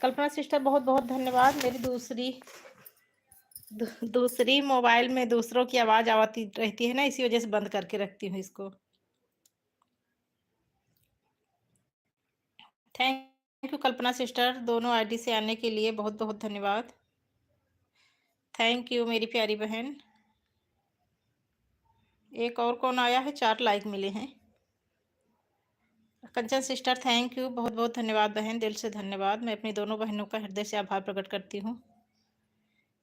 कल्पना sister बहुत बहुत धन्यवाद। मेरी दूसरी मोबाइल में दूसरों की आवाज आती रहती है ना, इसी वजह से बंद करके रखती हूँ इसको। थैंक यू कल्पना सिस्टर, दोनों आईडी से आने के लिए बहुत बहुत धन्यवाद। थैंक यू मेरी प्यारी बहन। एक और कौन आया है? 4 लाइक मिले हैं। कंचन सिस्टर थैंक यू, बहुत बहुत धन्यवाद बहन, दिल से धन्यवाद। मैं अपनी दोनों बहनों का हृदय से आभार प्रकट करती हूँ।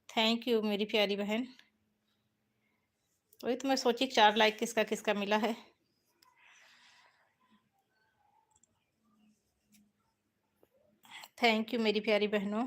थैंक यू मेरी प्यारी बहन। वही तो मैं सोची 4 लाइक किसका किसका मिला है। थैंक यू मेरी प्यारी बहनों।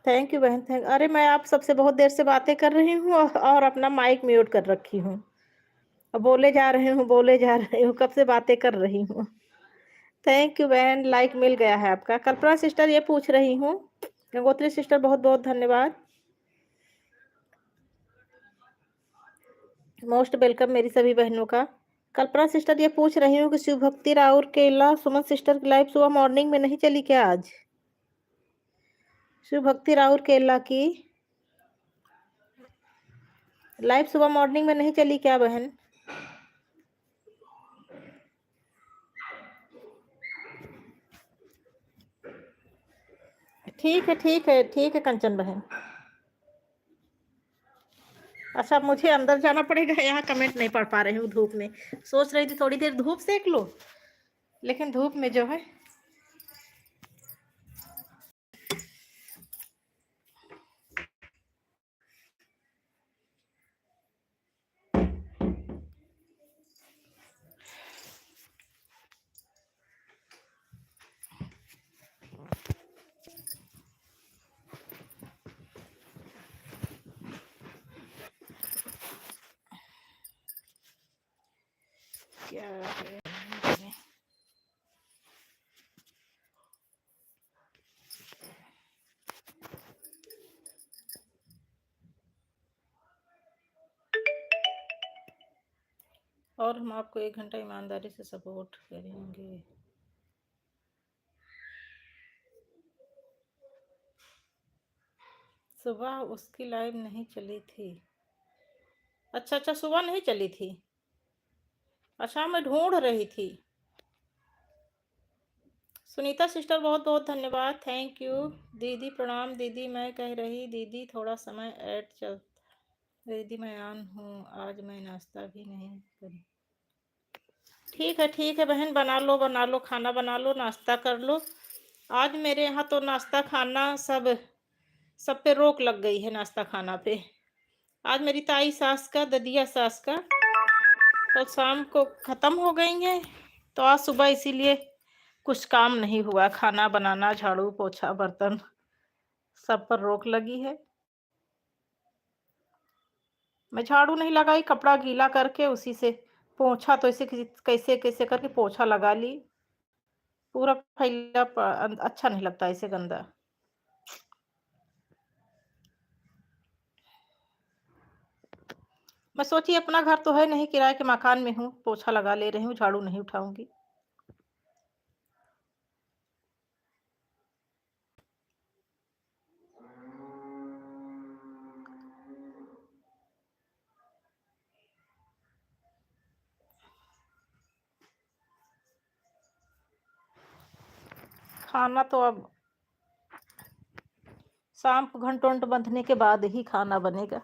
थैंक यू बहन, थैंक। अरे मैं आप सबसे बहुत देर से बातें कर रही हूँ और अपना माइक म्यूट कर रखी हूँ। अब बोले जा रही हूँ, बोले जा रही हूँ, कब से बातें कर रही हूँ। थैंक यू बहन, लाइक मिल गया है आपका। कल्पना सिस्टर ये पूछ रही हूँ, गंगोत्री सिस्टर बहुत बहुत धन्यवाद, मोस्ट वेलकम मेरी सभी बहनों का। कल्पना सिस्टर ये पूछ रही हूँ कि शिव भक्ति राउर केला सुमन सिस्टर की लाइव सुबह मॉर्निंग में नहीं चली क्या आज? शिव भक्ति राउर केला की लाइव सुबह मॉर्निंग में नहीं चली क्या बहन? ठीक है ठीक है ठीक है कंचन बहन। अच्छा मुझे अंदर जाना पड़ेगा, यहाँ कमेंट नहीं पढ़ पा रही हूँ धूप में। सोच रही थी थोड़ी देर धूप सेक लो, लेकिन धूप में जो है। क्या है और हम आपको 1 घंटा ईमानदारी से सपोर्ट करेंगे। सुबह उसकी लाइव नहीं चली थी। अच्छा, सुबह नहीं चली थी। अच्छा, मैं ढूँढ रही थी। सुनीता सिस्टर बहुत बहुत धन्यवाद, थैंक यू। दीदी प्रणाम। दीदी मैं कह रही दीदी थोड़ा समय ऐड चल। दीदी मैं ऑन हूँ, आज मैं नाश्ता भी नहीं करी। ठीक है बहन, बना लो खाना, बना लो नाश्ता कर लो। आज मेरे यहाँ तो नाश्ता खाना सब पे रोक लग गई है नाश्ता खाना पे। आज मेरी ताई सास का, ददिया सास का कल शाम को ख़त्म हो गई हैं, तो आज सुबह इसीलिए कुछ काम नहीं हुआ। खाना बनाना, झाड़ू पोछा, बर्तन सब पर रोक लगी है। मैं झाड़ू नहीं लगाई, कपड़ा गीला करके उसी से पोछा, तो ऐसे कैसे कैसे करके पोछा लगा ली। पूरा फैला अच्छा नहीं लगता ऐसे गंदा। मैं सोची अपना घर तो है नहीं, किराए के मकान में हूँ, पोछा लगा ले रही हूँ, झाड़ू नहीं उठाऊंगी। खाना तो अब शाम को घंटों बंधने के बाद ही खाना बनेगा।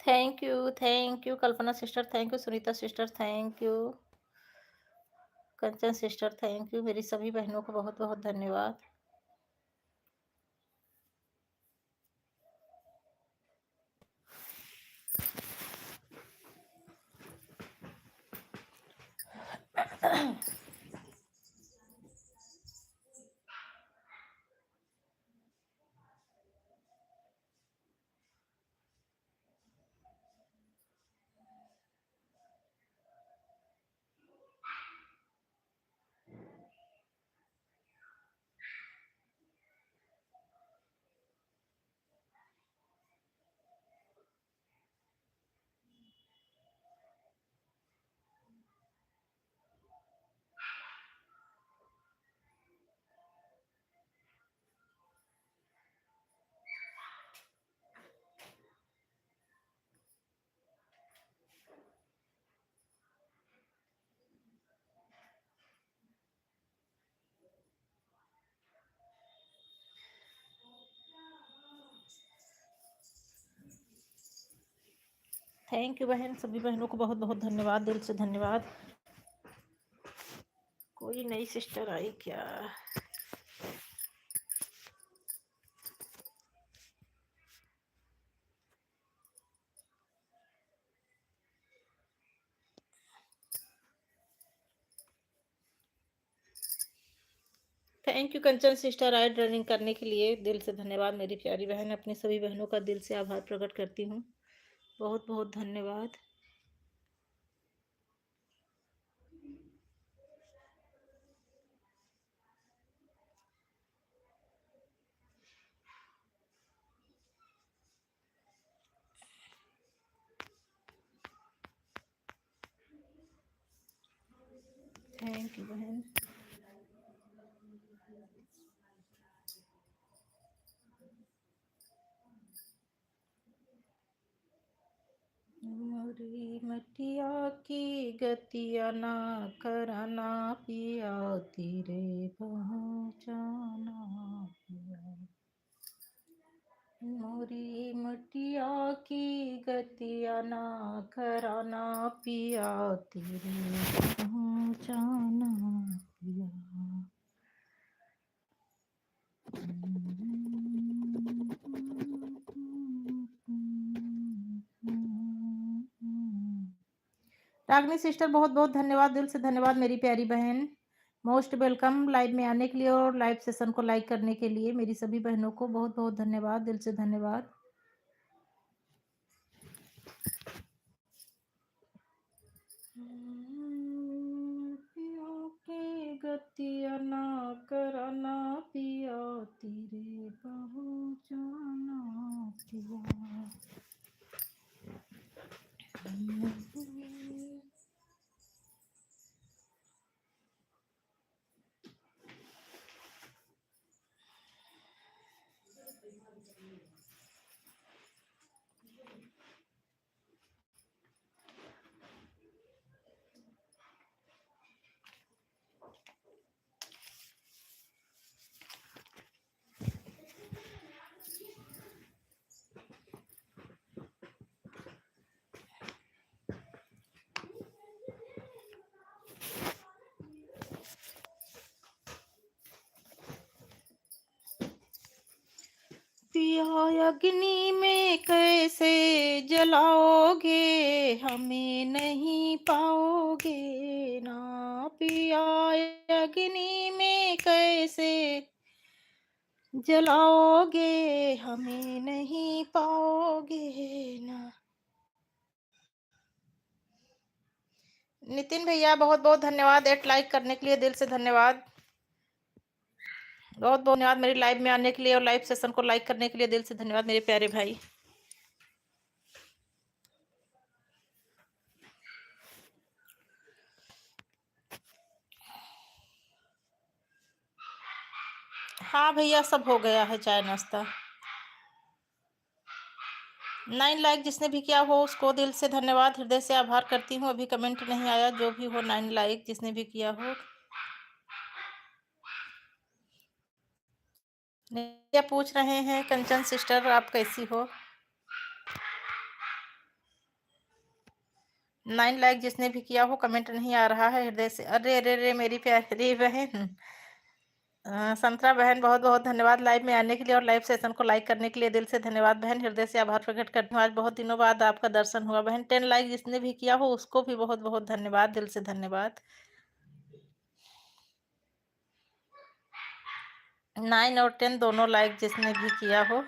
Thank you Kalpana sister, thank you Sunita sister, thank you Kanchan sister, thank you. मेरी सभी बहनों को बहुत बहुत धन्यवाद। थैंक यू बहन, सभी बहनों को बहुत बहुत धन्यवाद, दिल से धन्यवाद। कोई नई सिस्टर आई क्या? Thank you Kanchan sister, I running करने के लिए दिल से धन्यवाद मेरी प्यारी बहन। अपनी सभी बहनों का दिल से आभार प्रकट करती हूँ, बहुत बहुत धन्यवाद। थैंक यू बहन। मोरी मटिया की गतिया ना करना पिया, तेरे पहुँचाना पिया। मोरी मटिया की गतिया ना कराना पिया तेरे पहुँचाना पिया। रागनी सिस्टर बहुत बहुत धन्यवाद, दिल से धन्यवाद मेरी प्यारी बहन। मोस्ट वेलकम लाइव में आने के लिए और लाइव सेशन को लाइक करने के लिए। मेरी सभी बहनों को बहुत बहुत धन्यवाद, दिल से धन्यवाद। पिया की गतिया ना कराना पिया तेरे पहुँचाना पिया। पिया अग्नि में कैसे जलाओगे, हमें नहीं पाओगे ना। पिया अग्नि में कैसे जलाओगे, हमें नहीं पाओगे ना। नितिन भैया बहुत बहुत धन्यवाद 8 लाइक करने के लिए, दिल से धन्यवाद। बहुत बहुत धन्यवाद मेरी लाइव में आने के लिए और लाइव सेशन को लाइक करने के लिए, दिल से धन्यवाद मेरे प्यारे भाई। हाँ भैया सब हो गया है, चाय नाश्ता। 9 लाइक जिसने भी किया हो उसको दिल से धन्यवाद, हृदय से आभार करती हूँ। अभी कमेंट नहीं आया, जो भी हो 9 लाइक जिसने भी किया हो। क्या पूछ रहे हैं कंचन सिस्टर, आप कैसी हो? 9 लाइक जिसने भी किया हो, कमेंट नहीं आ रहा है हृदय से। अरे अरे अरे मेरी प्यारी बहन संतरा बहन बहुत बहुत धन्यवाद लाइव में आने के लिए और लाइव सेशन को लाइक करने के लिए, दिल से धन्यवाद बहन, हृदय से आभार प्रकट करती हूँ। आज बहुत दिनों बाद आपका दर्शन हुआ बहन। 10 लाइक जिसने भी किया हो उसको भी बहुत बहुत धन्यवाद, दिल से धन्यवाद। 9 और 10 दोनों लाइक जिसने भी किया हो।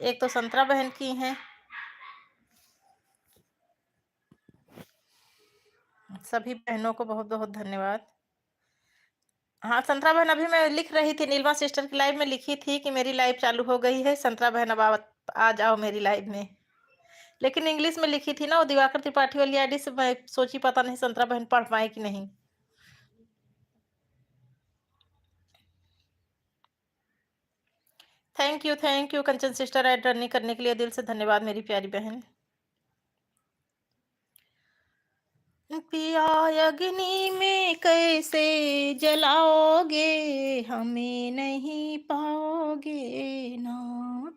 एक तो संतरा बहन की हैं, सभी बहनों को बहुत बहुत धन्यवाद। हाँ संतरा बहन, अभी मैं लिख रही थी नीलमा सिस्टर की लाइव में, लिखी थी कि मेरी लाइव चालू हो गई है संतरा बहन, अब आ जाओ मेरी लाइव में। लेकिन इंग्लिश में लिखी थी ना वो दिवाकर त्रिपाठी वाली आईडी से, मैं सोची पता नहीं संतरा बहन पढ़ पाए कि नहीं। Thank you Kanchan sister add running करने के लिए, दिल से धन्यवाद मेरी प्यारी बहन। पिया अग्नि में कैसे जलाओगे, हमें नहीं पाओगे ना।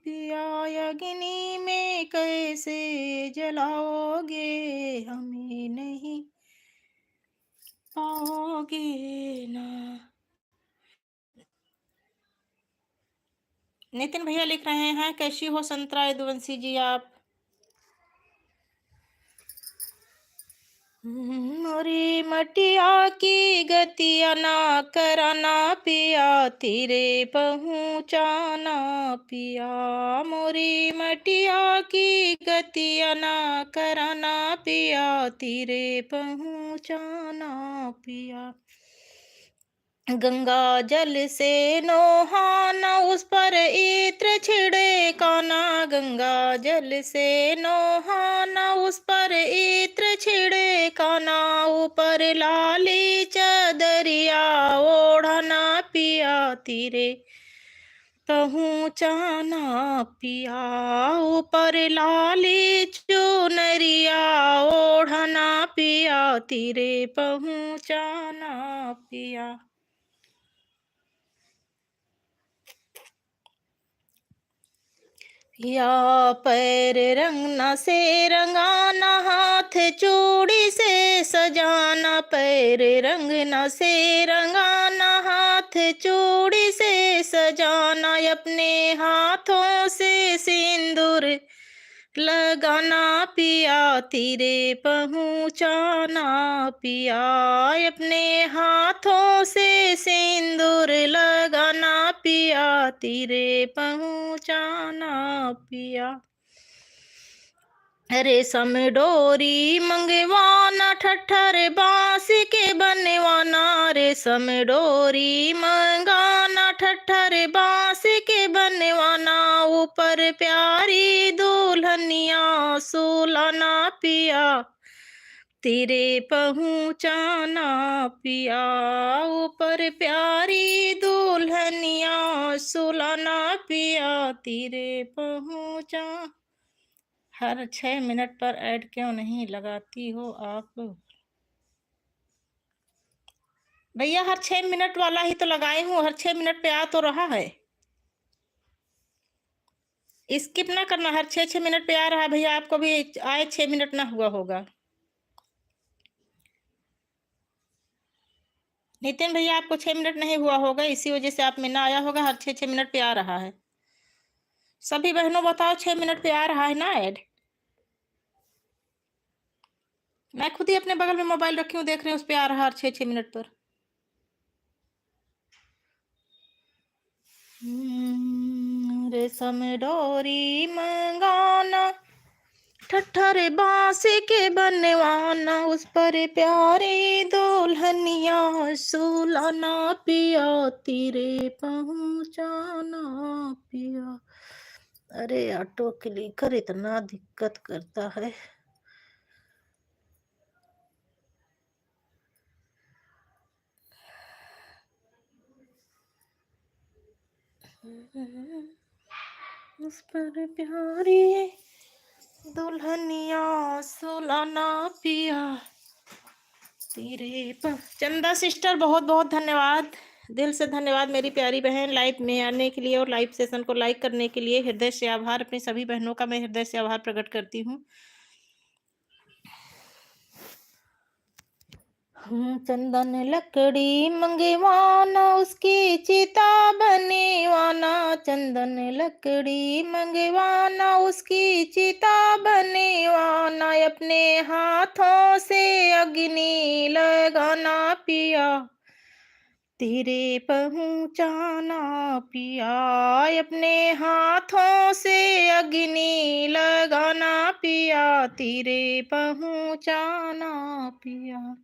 पिया अग्नि में कैसे जलाओगे, हमें नहीं पाओगे ना। नितिन भैया लिख रहे हैं कैसी हो संतरा यदुवंशी जी आप? मोरी मटिया की गतिया ना कराना पिया तेरे पहुँचाना पिया। मोरी मटिया की गतिया ना कराना पिया तेरे पहुँचाना पिया। गंगा जल से नोहाना उस पर इत्र छिड़े काना, गंगा जल से नोहाना उस पर इत्र छिड़े काना। ऊपर लाली चदरिया ओढ़ना पिया तेरे पहुँचाना पिया। ऊपर लाली चुनरिया ओढ़ना पिया तेरे पहुँचाना पिया। या पैर रंगना से रंगाना, हाथ चूड़ी से सजाना, पैर रंगना से रंगाना, हाथ चूड़ी से सजाना, अपने हाथों से सिंदूर लगाना पिया, तेरे पहुँचाना पिया, अपने हाथों से सिंदूर लगाना पिया, तेरे पहुँचाना पिया। रेशम डोरी मंगवाना, ठठर बांस के बनवाना, रेशम डोरी मंगाना, ठठर बांस के बनवाना, ऊपर प्यारी दुल्हनिया सुलाना पिया, तेरे पहुँचाना पिया, ऊपर प्यारी दुल्हनिया सुलाना पिया, तेरे पहुँचा। हर 6 मिनट पर ऐड क्यों नहीं लगाती हो आप? भैया हर 6 मिनट वाला ही तो लगाई हूँ, हर 6 मिनट पे आ तो रहा है। स्किप ना करना, हर 6 मिनट पे आ रहा है भैया, आपको भी आए 6 मिनट ना हुआ होगा। नितिन भैया आपको 6 मिनट नहीं हुआ होगा, इसी वजह से आप में ना आया होगा, हर 6 मिनट पे आ रहा है। सभी बहनों बताओ 6 मिनट पे आ रहा है ना ऐड? मैं खुद ही अपने बगल में मोबाइल रखी हूँ, देख रही हूँ उस पे आ रहा है हर 6 मिनट पर। रेशम डोरी मंगाना, ठठर बांस के बनवाना, उस पर प्यारी दुल्हनिया सुलाना पिया, तेरे पहुँचाना पिया। अरे ऑटो क्लिकर इतना दिक्कत करता है। उस पर प्यारी दुल्हनिया सुलाना पिया, तेरे पर। चंदा सिस्टर बहुत बहुत धन्यवाद, दिल से धन्यवाद मेरी प्यारी बहन, लाइव में आने के लिए और लाइव सेशन को लाइक करने के लिए। हृदय से आभार, अपनी सभी बहनों का मैं हृदय से आभार प्रकट करती हूँ। चंदन लकड़ी मंगवाना, उसकी चिता बनेवाना, चंदन लकड़ी मंगवाना, उसकी चिता बनेवाना, अपने हाथों से अग्नि लगाना पिया, तेरे पहुँचाना पिया, अपने हाथों से अग्नि लगाना पिया, तेरे पहुँचाना पिया।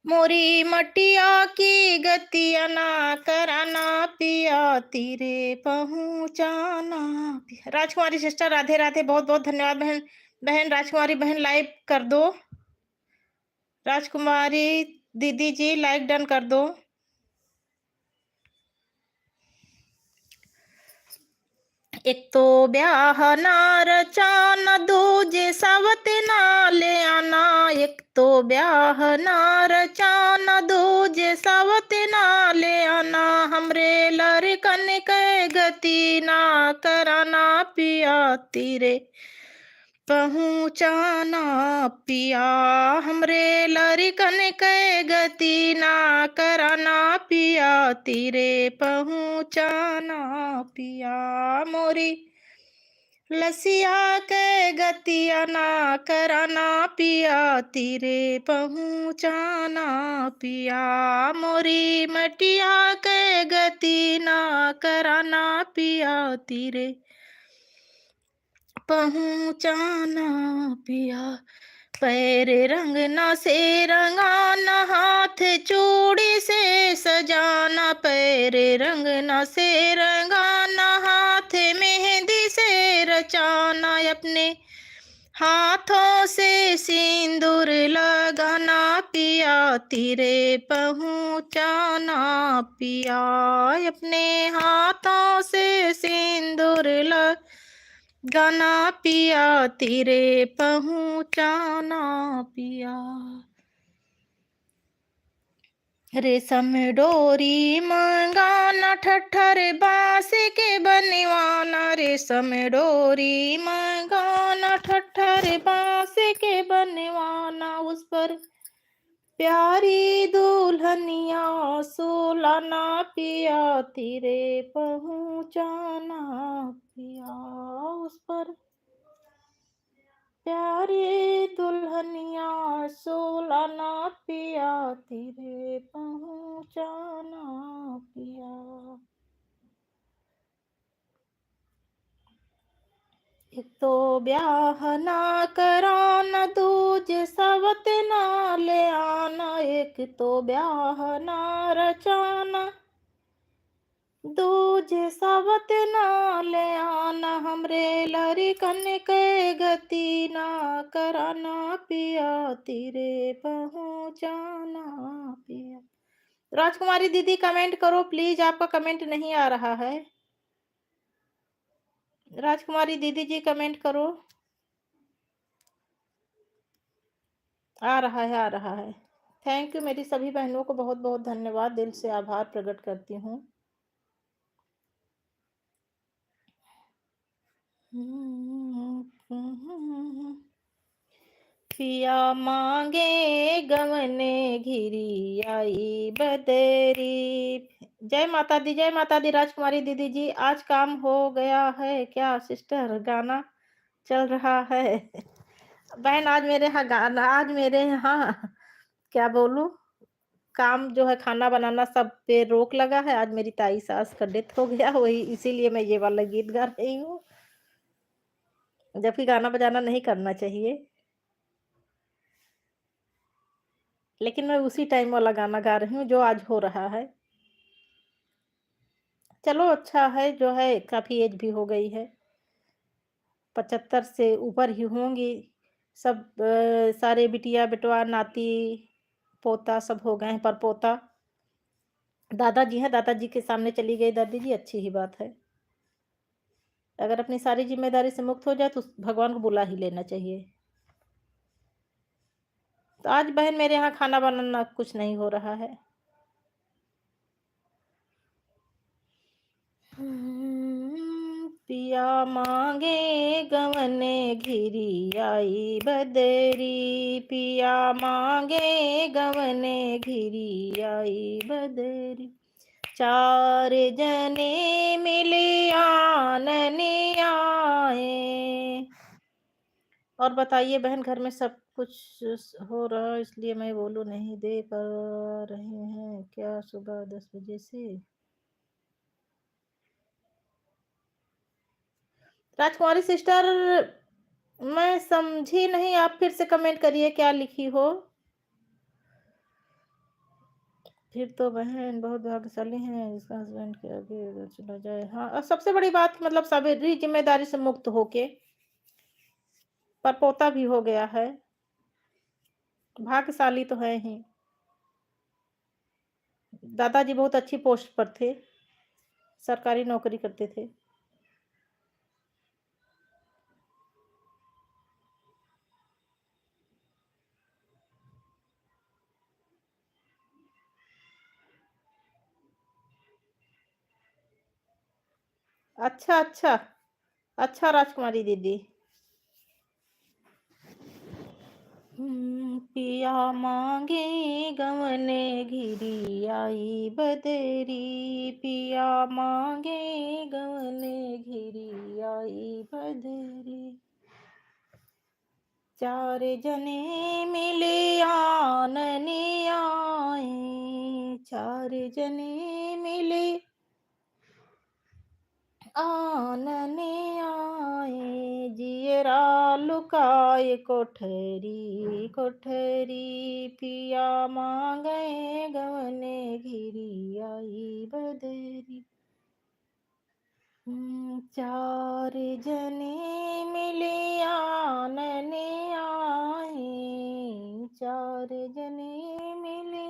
मोरी मटिया की गतिया ना कराना पिया, तेरे पहुँचाना पिया। राजकुमारी सिस्टर राधे राधे, बहुत बहुत धन्यवाद बहन। बहन राजकुमारी बहन लाइक कर दो, राजकुमारी दीदी जी लाइक डन कर दो। एक तो ब्याह ना रचाना, दूजे सावत ना ले आना, एक तो ब्याह ना रचाना, दूजे सावत ना ले आना, हमरे लड़कन के गति ना कराना पिया, तेरे पहुँचाना पिया, हमरे लड़कन के गति ना कराना पिया, तेरे पहुँचाना पिया। मोरी लसिया के गतिया ना कराना पिया, तेरे पहुँचाना पिया, मोरी मटिया के गति ना कराना पिया, तेरे पहुँचाना पिया। पैर रंगना से रंगाना, हाथ चूड़ी से सजाना, पैर रंगना से रंगाना, हाथ मेहंदी से रचाना, अपने हाथों से सिंदूर लगाना पिया, तेरे पहुँचाना पिया, अपने हाथों से सिंदूर लगाना पिया, तेरे पहुँचाना पिया। रेशम डोरी मंगाना ठठर बांस के बनवाना, रेशम डोरी मंगाना ठठर बांस के बनवाना, उस पर प्यारी दुल्हनिया सुलाना पिया तेरे पहुँचाना पिया, उस पर प्यारी दुल्हनिया सुलाना पिया तेरे पहुँचाना पिया। एक तो ब्याह ना कराना, दूजे सवत ना ले आना, एक तो ब्याह ना रचाना, दूजे सवत ना ले आना, हमरे लड़कन के गति ना कराना पिया तेरे पहुँचाना पिया। राजकुमारी दीदी कमेंट करो प्लीज, आपका कमेंट नहीं आ रहा है। राजकुमारी दीदी जी कमेंट करो। आ रहा है, आ रहा है। थैंक यू, मेरी सभी बहनों को बहुत बहुत धन्यवाद, दिल से आभार प्रकट करती हूँ। पिया मांगे गवने घिरी आई बदरी। जय माता दी, जय माता दी। राजकुमारी दीदी जी, आज काम हो गया है क्या सिस्टर? गाना चल रहा है। बहन आज मेरे यहाँ गाना, आज मेरे यहाँ क्या बोलूं, काम जो है खाना बनाना सब पे रोक लगा है। आज मेरी ताई सास का डेथ हो गया, वही इसीलिए मैं ये वाला गीत गा रही हूँ, जबकि गाना बजाना नहीं करना चाहिए, लेकिन मैं उसी टाइम वाला गाना गा रही हूँ जो आज हो रहा है। चलो अच्छा है जो है, काफी एज भी हो गई है, 75 से ऊपर ही होंगी सब। सारे बिटिया बिटवा नाती पोता सब हो गए हैं, पर पोता दादाजी हैं, दादाजी के सामने चली गई दादी जी, अच्छी ही बात है। अगर अपनी सारी जिम्मेदारी से मुक्त हो जाए तो भगवान को बुला ही लेना चाहिए। तो आज बहन मेरे यहाँ खाना बनाना कुछ नहीं हो रहा है। पिया मांगे गवने घिरी आई बदरी, पिया मांगे गवने घिरी आई बदरी, चार जने मिले आनने आए। और बताइए बहन, घर में सब कुछ हो रहा है, इसलिए मैं बोलू नहीं दे पा रहे हैं क्या सुबह 10 बजे से? राजकुमारी सिस्टर, मैं समझी नहीं, आप फिर से कमेंट करिए क्या लिखी हो। फिर तो बहन बहुत भाग्यशाली हैं जिसका हस्बैंड के आगे अगर चला जाए। हाँ, और सबसे बड़ी बात मतलब सारी जिम्मेदारी से मुक्त होके, पर पोता भी हो गया है, भाग्यशाली तो है ही। दादाजी बहुत अच्छी पोस्ट पर थे, सरकारी नौकरी करते थे। अच्छा अच्छा, अच्छा राजकुमारी दीदी। पिया मांगे गवने घिरी आई बदरी, पिया मांगे गवने घिरी आई बदरी, चार जने मिले आनने आए, चार जने मिले आनने आए, जियरा लुकाए कोठरी कोठरी, पिया मांगे गवने घिरी आई बदरी, चार जने मिले आनने आए, चार जने मिले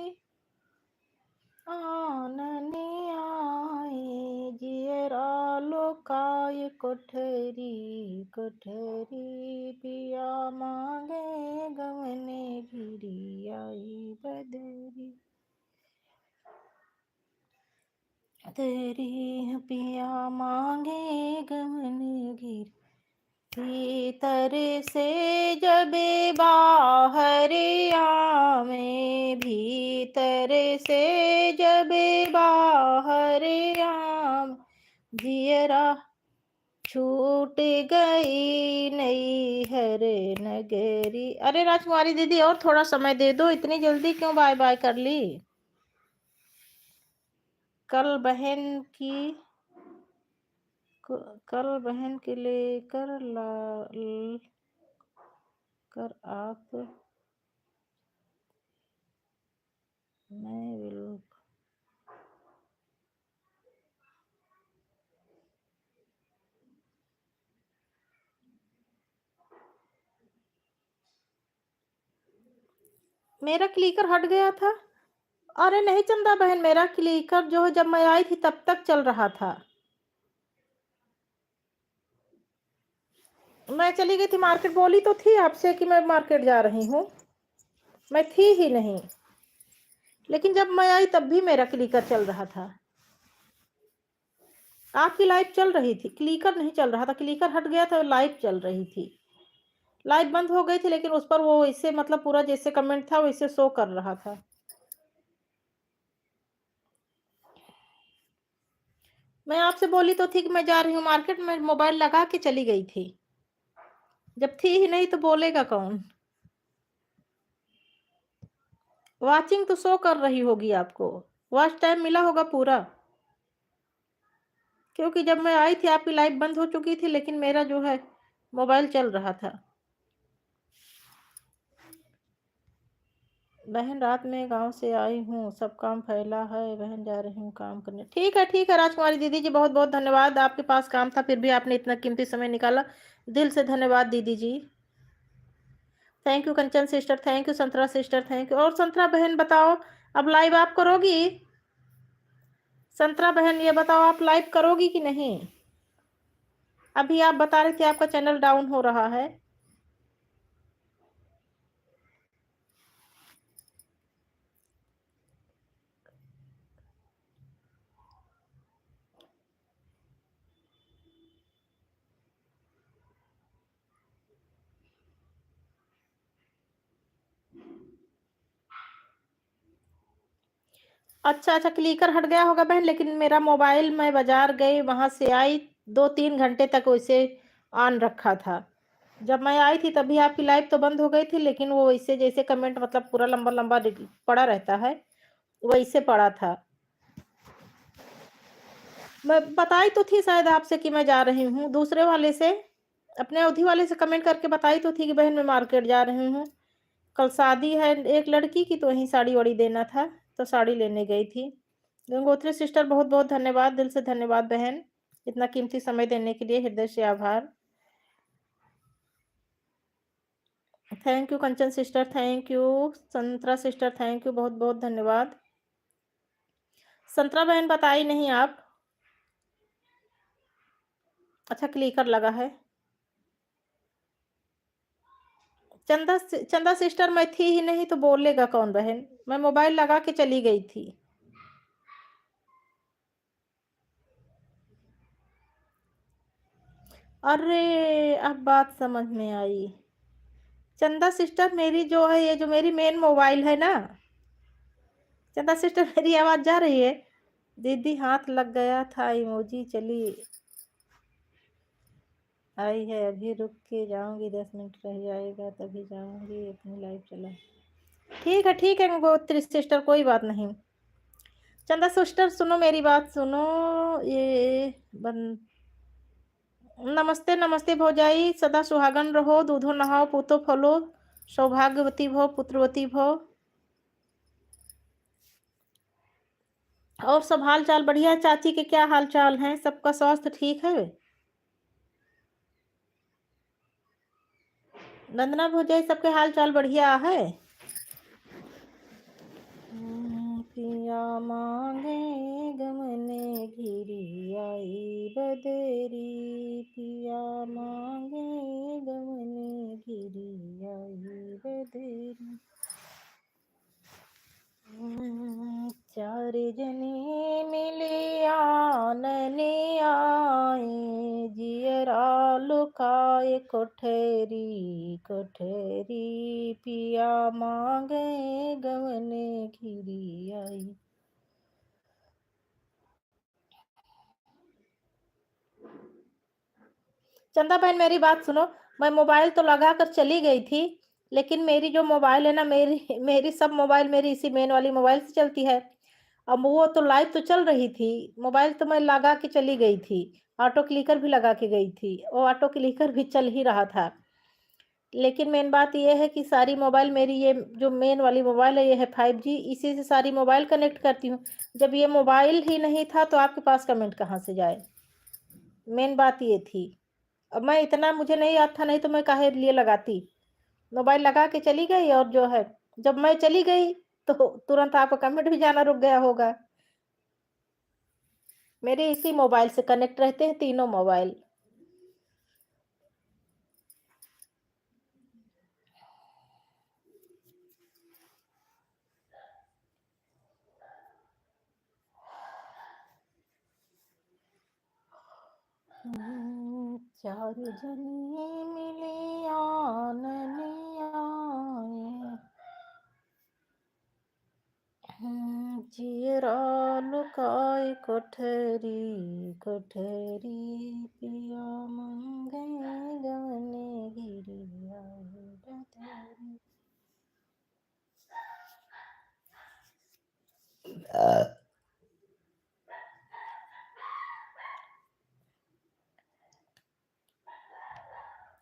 आनने आए, जियरा लुकाए कोठरी कोठरी, पिया मांगे गवने घिरी आई बदरी। तेरी पिया मांगे गमन गिर भीतर से जब बाहर आवे, भीतर से जब बाहर आवे, जियरा छूट गई नैहर नगरी। अरे राजकुमारी दीदी और थोड़ा समय दे दो, इतनी जल्दी क्यों बाय बाय कर ली? कल बहन की कल बहन के लेकर कर आप मैं बिल्कुल। मेरा क्लिकर हट गया था। अरे नहीं चंदा बहन, मेरा क्लिकर जो है जब मैं आई थी तब तक चल रहा था। मैं चली गई थी मार्केट, बोली तो थी आपसे कि मैं मार्केट जा रही हूँ, मैं थी ही नहीं। लेकिन जब मैं आई तब भी मेरा क्लिकर चल रहा था। आपकी लाइव चल रही थी, क्लिकर नहीं चल रहा था। क्लिकर हट गया था, लाइव चल रही थी। लाइव बंद हो गई थी लेकिन उस पर वो इससे मतलब पूरा जैसे कमेंट था वैसे शो कर रहा था। मैं आपसे बोली तो थी कि मैं जा रही हूँ मार्केट में, मोबाइल लगा के चली गई थी। जब थी ही नहीं तो बोलेगा कौन? वॉचिंग तो शो कर रही होगी आपको, वॉच टाइम मिला होगा पूरा। क्योंकि जब मैं आई थी आपकी लाइव बंद हो चुकी थी लेकिन मेरा जो है मोबाइल चल रहा था। बहन रात में गांव से आई हूँ, सब काम फैला है, बहन जा रही हूँ काम करने। ठीक है राजकुमारी दीदी जी, बहुत बहुत धन्यवाद। आपके पास काम था फिर भी आपने इतना कीमती समय निकाला, दिल से धन्यवाद दीदी जी। Thank you Kanchan sister, thank you Santra sister, thank you. और संतरा बहन बताओ, अब लाइव आप करोगी? संतरा बहन ये बताओ, आप लाइव करोगी कि नहीं? अभी आप बता रहे थे आपका चैनल डाउन हो रहा है। अच्छा क्लिकर हट गया होगा बहन, लेकिन मेरा मोबाइल मैं बाजार गई, वहां से आई, 2-3 घंटे तक वैसे ऑन रखा था। जब मैं आई थी तभी आपकी लाइव तो बंद हो गई थी, लेकिन वो वैसे जैसे कमेंट मतलब पूरा लंबा लंबा पड़ा रहता है वैसे पड़ा था। मैं बताई तो थी शायद आपसे कि मैं जा रही हूँ, दूसरे वाले से, अपने अवधि वाले से कमेंट करके बताई तो थी कि बहन मैं मार्केट जा रही हूँ, कल शादी है एक लड़की की तो वहीं साड़ी वाड़ी देना था, तो साड़ी लेने गई थी। गंगोत्री सिस्टर बहुत बहुत धन्यवाद, दिल से धन्यवाद बहन, इतना कीमती समय देने के लिए हृदय से आभार। Thank you Kanchan sister, thank you Santra sister, thank you, बहुत बहुत धन्यवाद। संतरा बहन बताई नहीं आप? अच्छा क्लिकर लगा है। चंदा सिस्टर मैं थी ही नहीं तो बोलेगा कौन बहन? मैं मोबाइल लगा के चली गई थी। अरे अब बात समझ में आई। चंदा सिस्टर मेरी जो है, ये जो मेरी मेन मोबाइल है ना, चंदा सिस्टर मेरी आवाज जा रही है? दीदी हाथ लग गया था इमोजी, चली आई है, अभी रुक के जाऊंगी, 10 मिनट रह जाएगा तभी जाऊंगी, अपनी लाइफ चला। ठीक है गोत्री सिस्टर, कोई बात नहीं। चंदा सिस्टर सुनो मेरी बात सुनो, ये बन नमस्ते नमस्ते भौजाई, सदा सुहागन रहो, दूधो नहाओ पूतो फलो, सौभाग्यवती भो पुत्रवती भो। और सब हाल चाल बढ़िया? चाची के क्या हाल चाल हैं? सबका स्वास्थ्य ठीक है? वंदना भौजाई सबके हाल चाल बढ़िया है? पिया मांगे गमने घिरी आई बदरी, पिया मांगे गमने घिरी आई बदरी। चार जने मिले आए, जियरा लुकाए कोठरी कोठरी, पिया मांगे गवने घिरी आई। चंदा बहन मेरी बात सुनो, मैं मोबाइल तो लगा कर चली गई थी, लेकिन मेरी जो मोबाइल है ना, मेरी मेरी सब मोबाइल मेरी इसी मेन वाली मोबाइल से चलती है। अब वो तो लाइव तो चल रही थी, मोबाइल तो मैं लगा के चली गई थी, ऑटो क्लिकर भी लगा के गई थी, वो ऑटो क्लिकर भी चल ही रहा था। लेकिन मेन बात ये है कि सारी मोबाइल मेरी, ये जो मेन वाली मोबाइल है ये है 5G, इसी से सारी मोबाइल कनेक्ट करती हूँ। जब ये मोबाइल ही नहीं था तो आपके पास कमेंट कहाँ से जाए? मेन बात ये थी। अब मैं इतना मुझे नहीं याद था, नहीं तो मैं काहे लिए लगाती। मोबाइल लगा के चली गई और जो है, जब मैं चली गई तो तुरंत आपका कमेंट भी जाना रुक गया होगा। मेरे इसी मोबाइल से कनेक्ट रहते हैं तीनों मोबाइल। चार जनी मिली आननी आए, जियरा लुकाए कोठरी कोठरी, पिया मंगे गवने घिरी आई डथरी।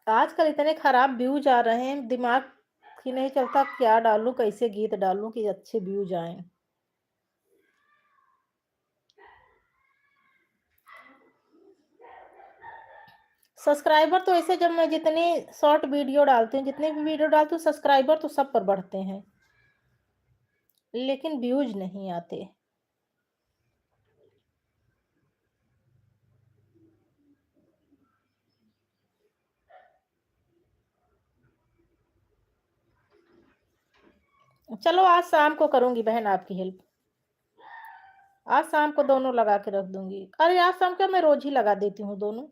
आजकल इतने खराब व्यूज आ रहे हैं, दिमाग ही नहीं चलता क्या डालूं, कैसे गीत डालूं कि अच्छे व्यूज आए। सब्सक्राइबर तो ऐसे, जब मैं जितनी शॉर्ट वीडियो डालती हूँ, जितने भी वीडियो डालती हूँ, सब्सक्राइबर तो सब पर बढ़ते हैं, लेकिन व्यूज नहीं आते। चलो आज शाम को करूंगी बहन आपकी हेल्प। आज शाम को दोनों लगा के रख दूंगी। अरे आज शाम क्या, मैं रोज ही लगा देती हूँ दोनों।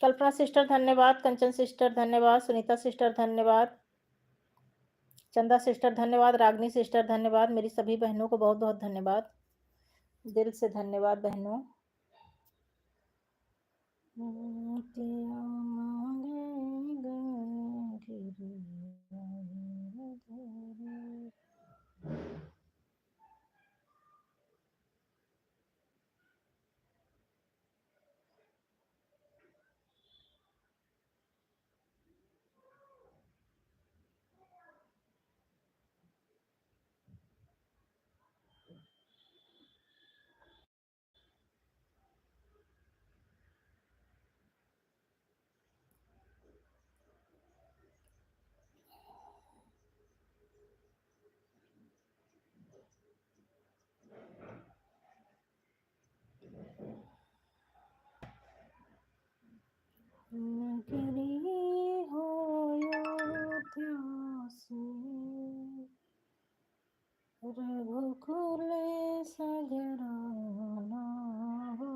कल्पना सिस्टर धन्यवाद, कंचन सिस्टर धन्यवाद, सुनीता सिस्टर धन्यवाद, चंदा सिस्टर धन्यवाद, रागनी सिस्टर धन्यवाद, मेरी सभी बहनों को बहुत बहुत धन्यवाद, दिल से धन्यवाद बहनों। नगरी हो अयोध्या से, रघुकुल सजराना हो।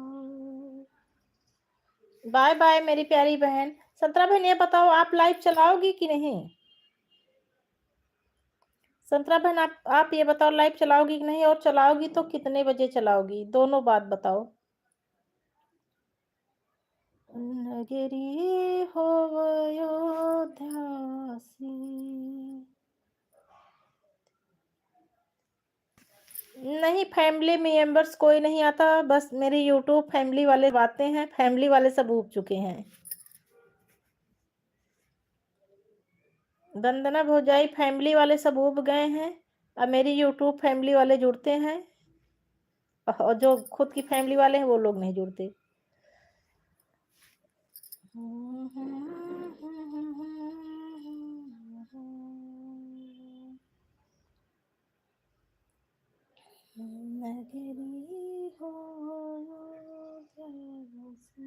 बाय बाय मेरी प्यारी बहन। संतरा बहन ये बताओ, आप लाइव चलाओगी कि नहीं? संतरा बहन आप ये बताओ, लाइव चलाओगी कि नहीं, और चलाओगी तो कितने बजे चलाओगी, दोनों बात बताओ। नगरी हो अयोध्या से, नहीं, फैमिली मेंबर्स कोई नहीं आता, बस मेरी यूट्यूब फैमिली वाले आते हैं, फैमिली वाले सब ऊब चुके हैं। वंदना भौजाई फैमिली वाले सब ऊब गए हैं, अब मेरी यूट्यूब फैमिली वाले जुड़ते हैं, और जो खुद की फैमिली वाले हैं वो लोग नहीं जुड़ते। नगरी हो जैसे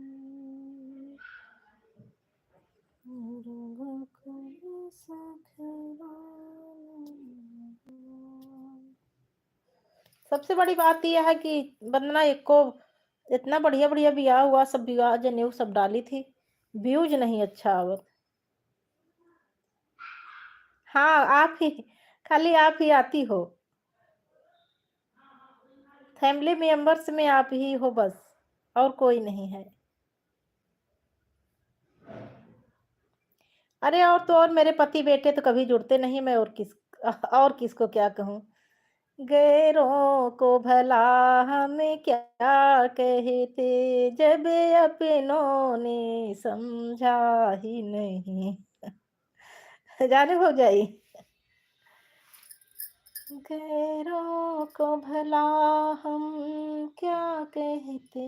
रंगों सा खिलौना। सबसे बड़ी बात यह है कि वंदना एक को इतना बढ़िया बढ़िया ब्याह हुआ, सब ब्याह जनेऊ सब डाली थी, व्यूज नहीं अच्छा आवत। हाँ, आप ही, खाली आप ही आती हो, फैमिली मेंबर्स में आप ही हो बस, और कोई नहीं है। अरे और तो और मेरे पति बेटे तो कभी जुड़ते नहीं, मैं और किसको क्या कहूँ। गैरों को भला हम क्या कहते, जब अपनों ने समझा ही नहीं। जाने हो जाई। गैरों को भला हम क्या कहते,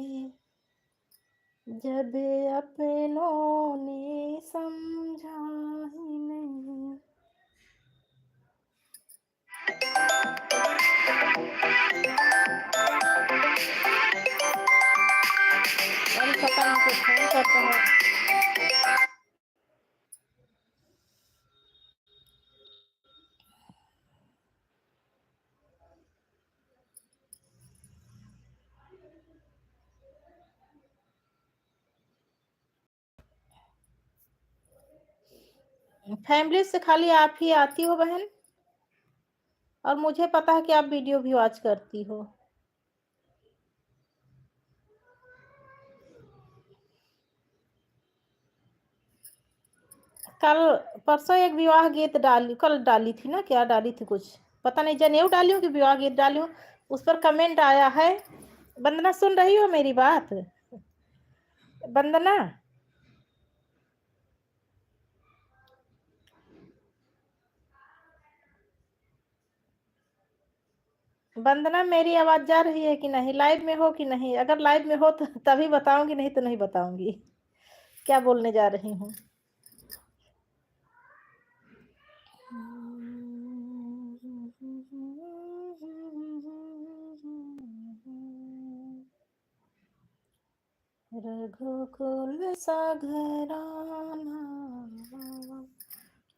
जब अपनों ने समझा ही नहीं। अरे पता नहीं कुछ फोन करता है। फैमिली से खाली आप ही आती हो बहन, और मुझे पता है कि आप वीडियो भी वॉच करती हो। कल परसों एक विवाह गीत कल डाली थी ना, क्या डाली थी कुछ पता नहीं, जनेऊ डाली हूँ कि विवाह गीत डाली हूँ, उस पर कमेंट आया है। वंदना सुन रही हो मेरी बात? वंदना, वंदना मेरी आवाज जा रही है कि नहीं, लाइव में हो कि नहीं? अगर लाइव में हो तो तभी बताऊंगी, नहीं तो नहीं बताऊंगी क्या बोलने जा रही हूँ। रघुकुल सा घराना।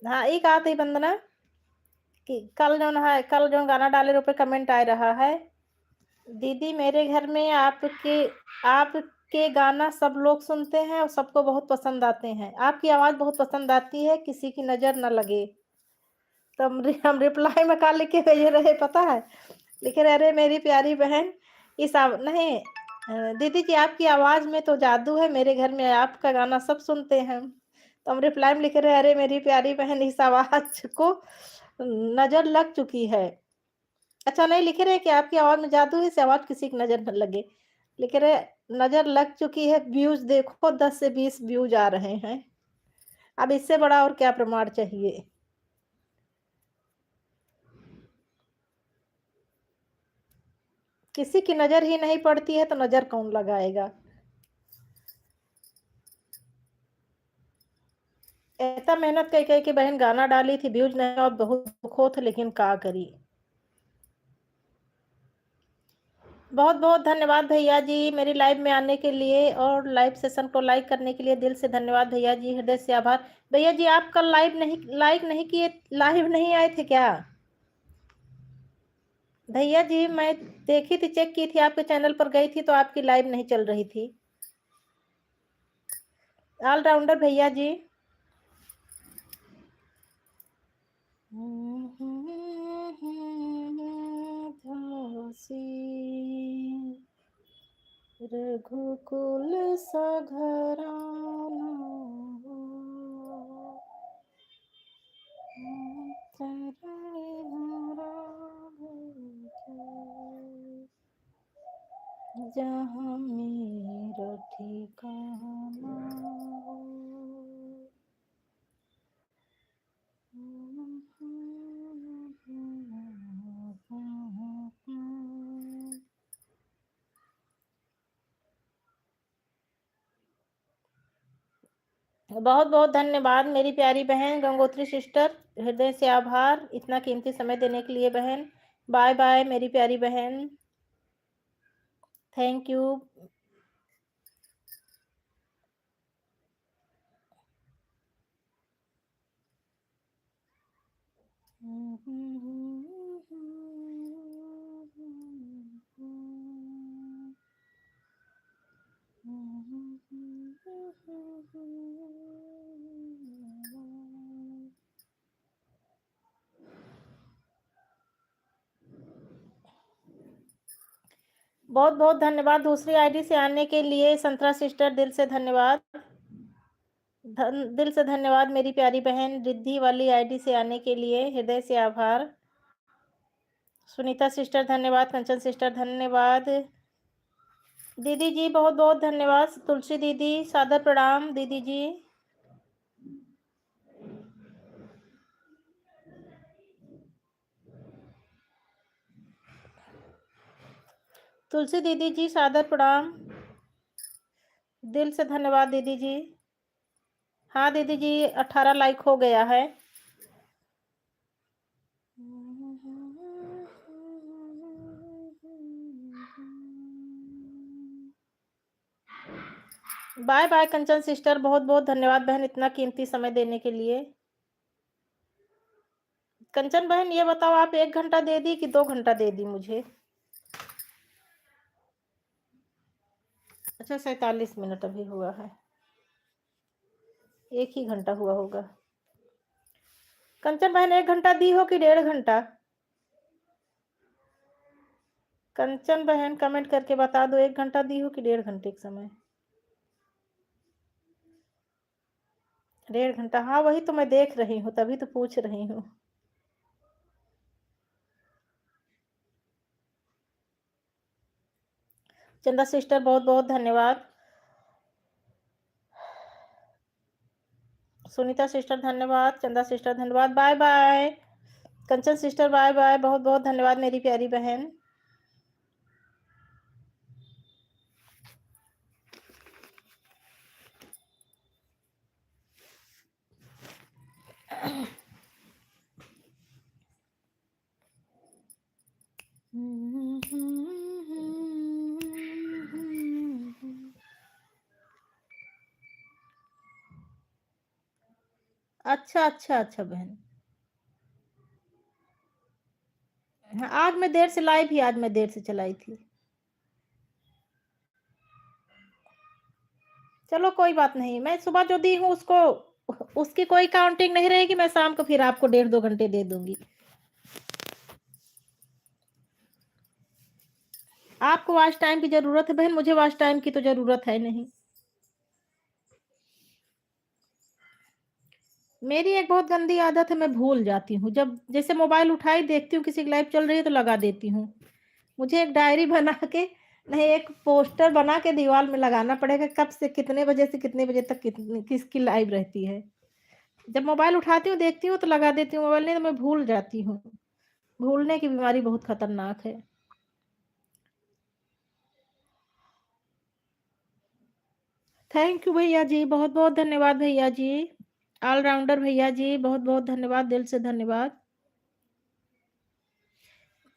हाँ, एक आत ही वंदना कि कल जो गाना डाले ऊपर कमेंट आ रहा है, दीदी मेरे घर में आपके गाना सब लोग सुनते हैं और सबको बहुत पसंद आते हैं, आपकी आवाज बहुत पसंद आती है, किसी की नजर न लगे। तो हम रिप्लाई में क्या लिख के भेजे रहे पता है? लिखे रहे, अरे मेरी प्यारी बहन, नहीं, दीदी जी आपकी आवाज में तो जादू है, मेरे घर में आपका गाना सब सुनते हैं। तो हम रिप्लाई में लिख रहे, अरे मेरी प्यारी बहन, इस आवाज को नजर लग चुकी है। अच्छा, नहीं लिखे रहे कि आपकी आवाज में जादू है, इस आवाज किसी की नजर न लगे, लिखे रहे नजर लग चुकी है, व्यूज देखो 10 से 20 व्यूज आ रहे हैं। अब इससे बड़ा और क्या प्रमाण चाहिए? किसी की नजर ही नहीं पड़ती है तो नजर कौन लगाएगा? इतना मेहनत कह के बहन गाना डाली थी, व्यूज नहीं और बहुत दुख हो थे, लेकिन का करी। बहुत बहुत धन्यवाद भैया जी मेरी लाइव में आने के लिए, और लाइव सेशन को लाइक करने के लिए दिल से धन्यवाद भैया जी, हृदय से आभार। भैया जी आप कल लाइव नहीं किए, लाइव नहीं आए थे क्या? भैया जी मैं देखी थी, चेक की थी, आपके चैनल पर गई थी तो आपकी लाइव नहीं चल रही थी। ऑलराउंडर भैया जी। रघुकुल सा घराना हो, तेरे नाम की। जहाँ मेरा ठिकाना हो। बहुत बहुत धन्यवाद मेरी प्यारी बहन गंगोत्री सिस्टर, हृदय से आभार इतना कीमती समय देने के लिए बहन। बाय बाय मेरी प्यारी बहन, थैंक यू। बहुत बहुत धन्यवाद दूसरी आईडी से आने के लिए संतरा सिस्टर, दिल से धन्यवाद। दिल से धन्यवाद मेरी प्यारी बहन रिद्धि वाली आईडी से आने के लिए, हृदय से आभार। सुनीता सिस्टर धन्यवाद, कंचन सिस्टर धन्यवाद, दीदी जी बहुत बहुत धन्यवाद, तुलसी दीदी सादर प्रणाम दीदी जी। तुलसी दीदी जी सादर प्रणाम, दिल से धन्यवाद दीदी जी। हाँ दीदी जी 18 लाइक हो गया है। बाय बाय कंचन सिस्टर, बहुत बहुत धन्यवाद बहन इतना कीमती समय देने के लिए। कंचन बहन ये बताओ आप 1 घंटा दे दी कि 2 घंटा दे दी मुझे? अच्छा 47 मिनट अभी हुआ है, 1 ही घंटा हुआ होगा। कंचन बहन 1 घंटा दी हो कि 1.5 घंटा? कंचन बहन कमेंट करके बता दो 1 घंटा दी हो कि 1.5 घंटे का समय? 1.5 घंटा, हाँ वही तो मैं देख रही हूँ तभी तो पूछ रही हूँ। चंदा सिस्टर बहुत बहुत धन्यवाद, सुनीता सिस्टर धन्यवाद, चंदा सिस्टर धन्यवाद, बाय बाय कंचन सिस्टर, बाय बाय, बहुत बहुत धन्यवाद मेरी प्यारी बहन। अच्छा अच्छा अच्छा बहन, हाँ आज मैं देर से लाई भी, आज मैं देर से चलाई थी। चलो कोई बात नहीं, मैं सुबह जो दी हूँ उसको उसकी कोई काउंटिंग नहीं रहेगी, मैं शाम को फिर आपको 1.5-2 घंटे दे दूंगी। आपको वॉच टाइम की जरूरत है बहन, मुझे वॉच टाइम की तो जरूरत है नहीं। मेरी एक बहुत गंदी आदत है, मैं भूल जाती हूँ, जब जैसे मोबाइल उठाई देखती हूँ किसी की लाइव चल रही है तो लगा देती हूँ। मुझे एक डायरी बना के, नहीं एक पोस्टर बना के दीवार में लगाना पड़ेगा, कब से कितने बजे से कितने बजे तक कितनी किसकी लाइव रहती है। जब मोबाइल उठाती हूँ देखती हूँ तो लगा देती हूँ, मोबाइल नहीं तो मैं भूल जाती हूँ। भूलने की बीमारी बहुत खतरनाक है। थैंक यू भैया जी, बहुत बहुत धन्यवाद भैया जी, ऑलराउंडर भैया जी बहुत बहुत धन्यवाद, दिल से धन्यवाद।